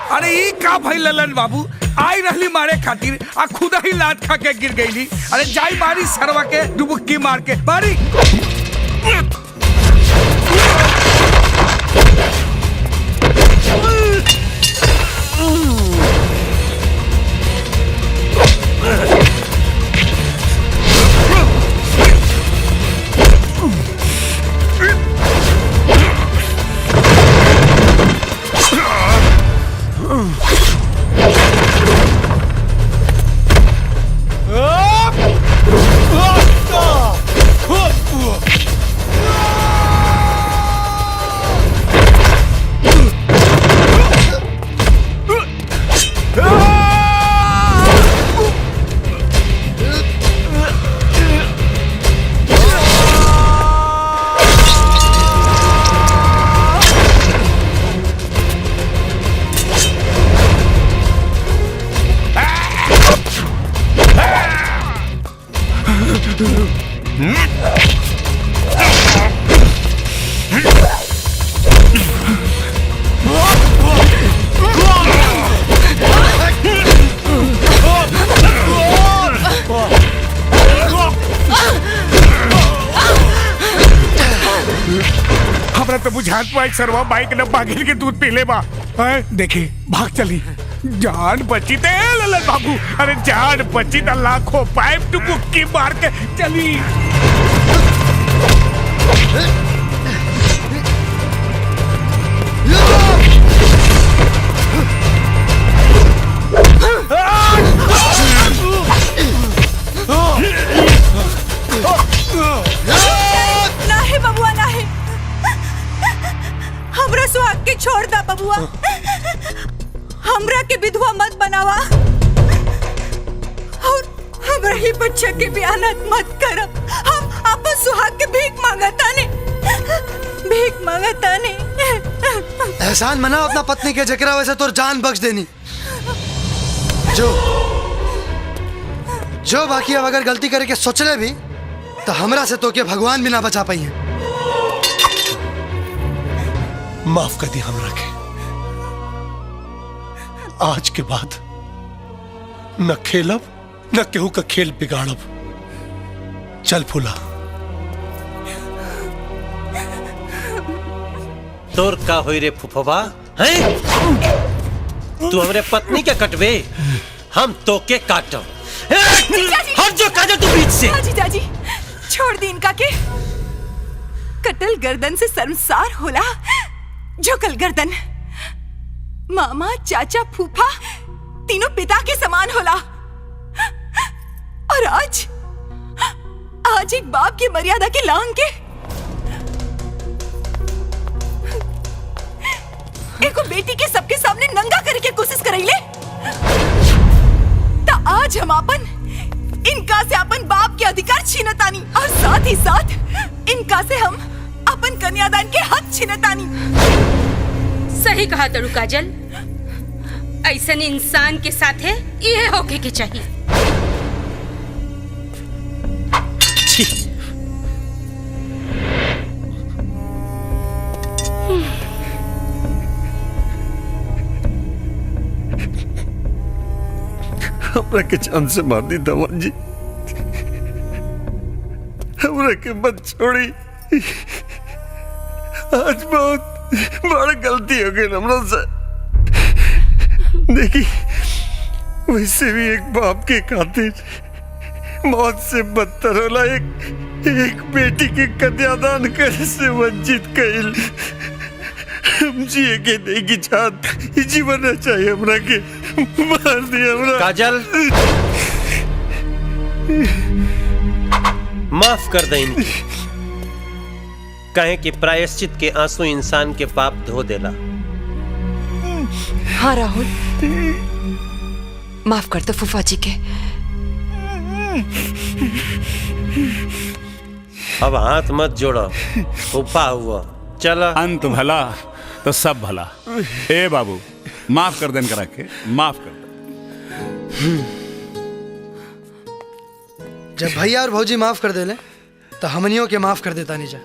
अरे ई का भाई ललन बाबू आई रहली मारे खातिर आ खुदा ही लात खा के गिर गईली। अरे जाई मारी सरवा के डुबुक्की मार के मारी। हमरा तो बुझात पाई सरवा बाइक न बागिल के दूध पी ले बा। देखी भाग चली जान बची ते ललन बाबू। अरे जान बची त लाखों पाइप डुबुक्की मार के चली। नाही बबुआ नाही, हमरा सुहाग के छोड़ दा बबुआ। हमरा के विधवा मत बनावा और हमरा ही बच्चा के भी अनाथ मत कर। हम आपन सुहाग के भीख मांगता ने, भीख मांगता ने। एहसान मना अपना पत्नी के जकरा वैसे तोर जान बख्श देनी। जो बाकी अब अगर गलती करके सोचले भी तो हमरा से तो के भगवान भी ना बचा पाई है। माफ कर दी हमरा के। आज के बाद न खेलब न केहू का खेल बिगाड़ब। चल फूला। तोर का होई रे फुफवा हैं? तू हमरे पत्नी के कटबे, हम तो के काटब। हट जो काजल तू बीच से। जीजाजी छोड़ दी इनका के। कटल गर्दन से शर्मसार होला, झुकल गर्दन। मामा चाचा फूफा तीनों पिता के समान होला। और आज एक बाप की मर्यादा की लांग के एको बेटी के सबके सामने नंगा करे के कोशिश करैले। तो आज हम इनका से अपन बाप के अधिकार छीनतानी और साथ ही साथ इनका से हम अपन कन्यादान के हक छीनतानी। सही कहा तड़ू काजल, ऐसन इंसान के साथ है ये होके के चाहिए। हमरा के जान से मार दी दमन जी, हमरा के मत छोड़ी। आज बहुत बड़ा गलती हो गई हमरा से। देखी, वैसे भी एक बाप के खातिर मौत से बदतर होला एक बेटी के कन्यादान करे से वंचित कइल। हम जिए के नहीं की चाहत, जीवन चाहिए हमरा के, मार दिया हमरा। काजल, माफ कर दे इनकी, कहे कि प्रायश्चित के आंसू इंसान के पाप धो देला। हाँ राहुल, माफ कर दो फूफा जी के। अब हाथ मत जोड़ो, फूफा हुआ। चला, अंत भला तो सब भला। ए बाबू, माफ कर देन करा के, माफ कर दे। जब भैया और भौजी माफ कर देले तो हमनियों के माफ कर देता नहीं जा।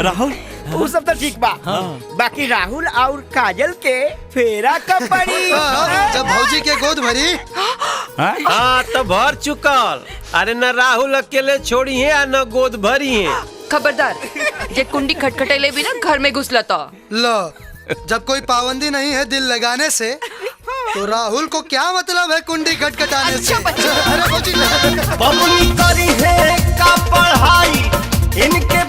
राहुल, वो सब तो ठीक बा। बाकी राहुल और काजल के फेरा कब पड़ी? जब भौजी के गोद भरी। हाँ तो भर चुकल। अरे न राहुल अकेले छोड़ी है और न गोद भरी है। खबरदार, जे कुंडी खटखटेले भी ना घर में घुस लता। लो, जब कोई पाबंदी नहीं है दिल लगाने से, तो राहुल को क्या मतलब है कुंडी खटखटाने से? अरे भौजी, बबुनी करी है का पढ़ाई, इनके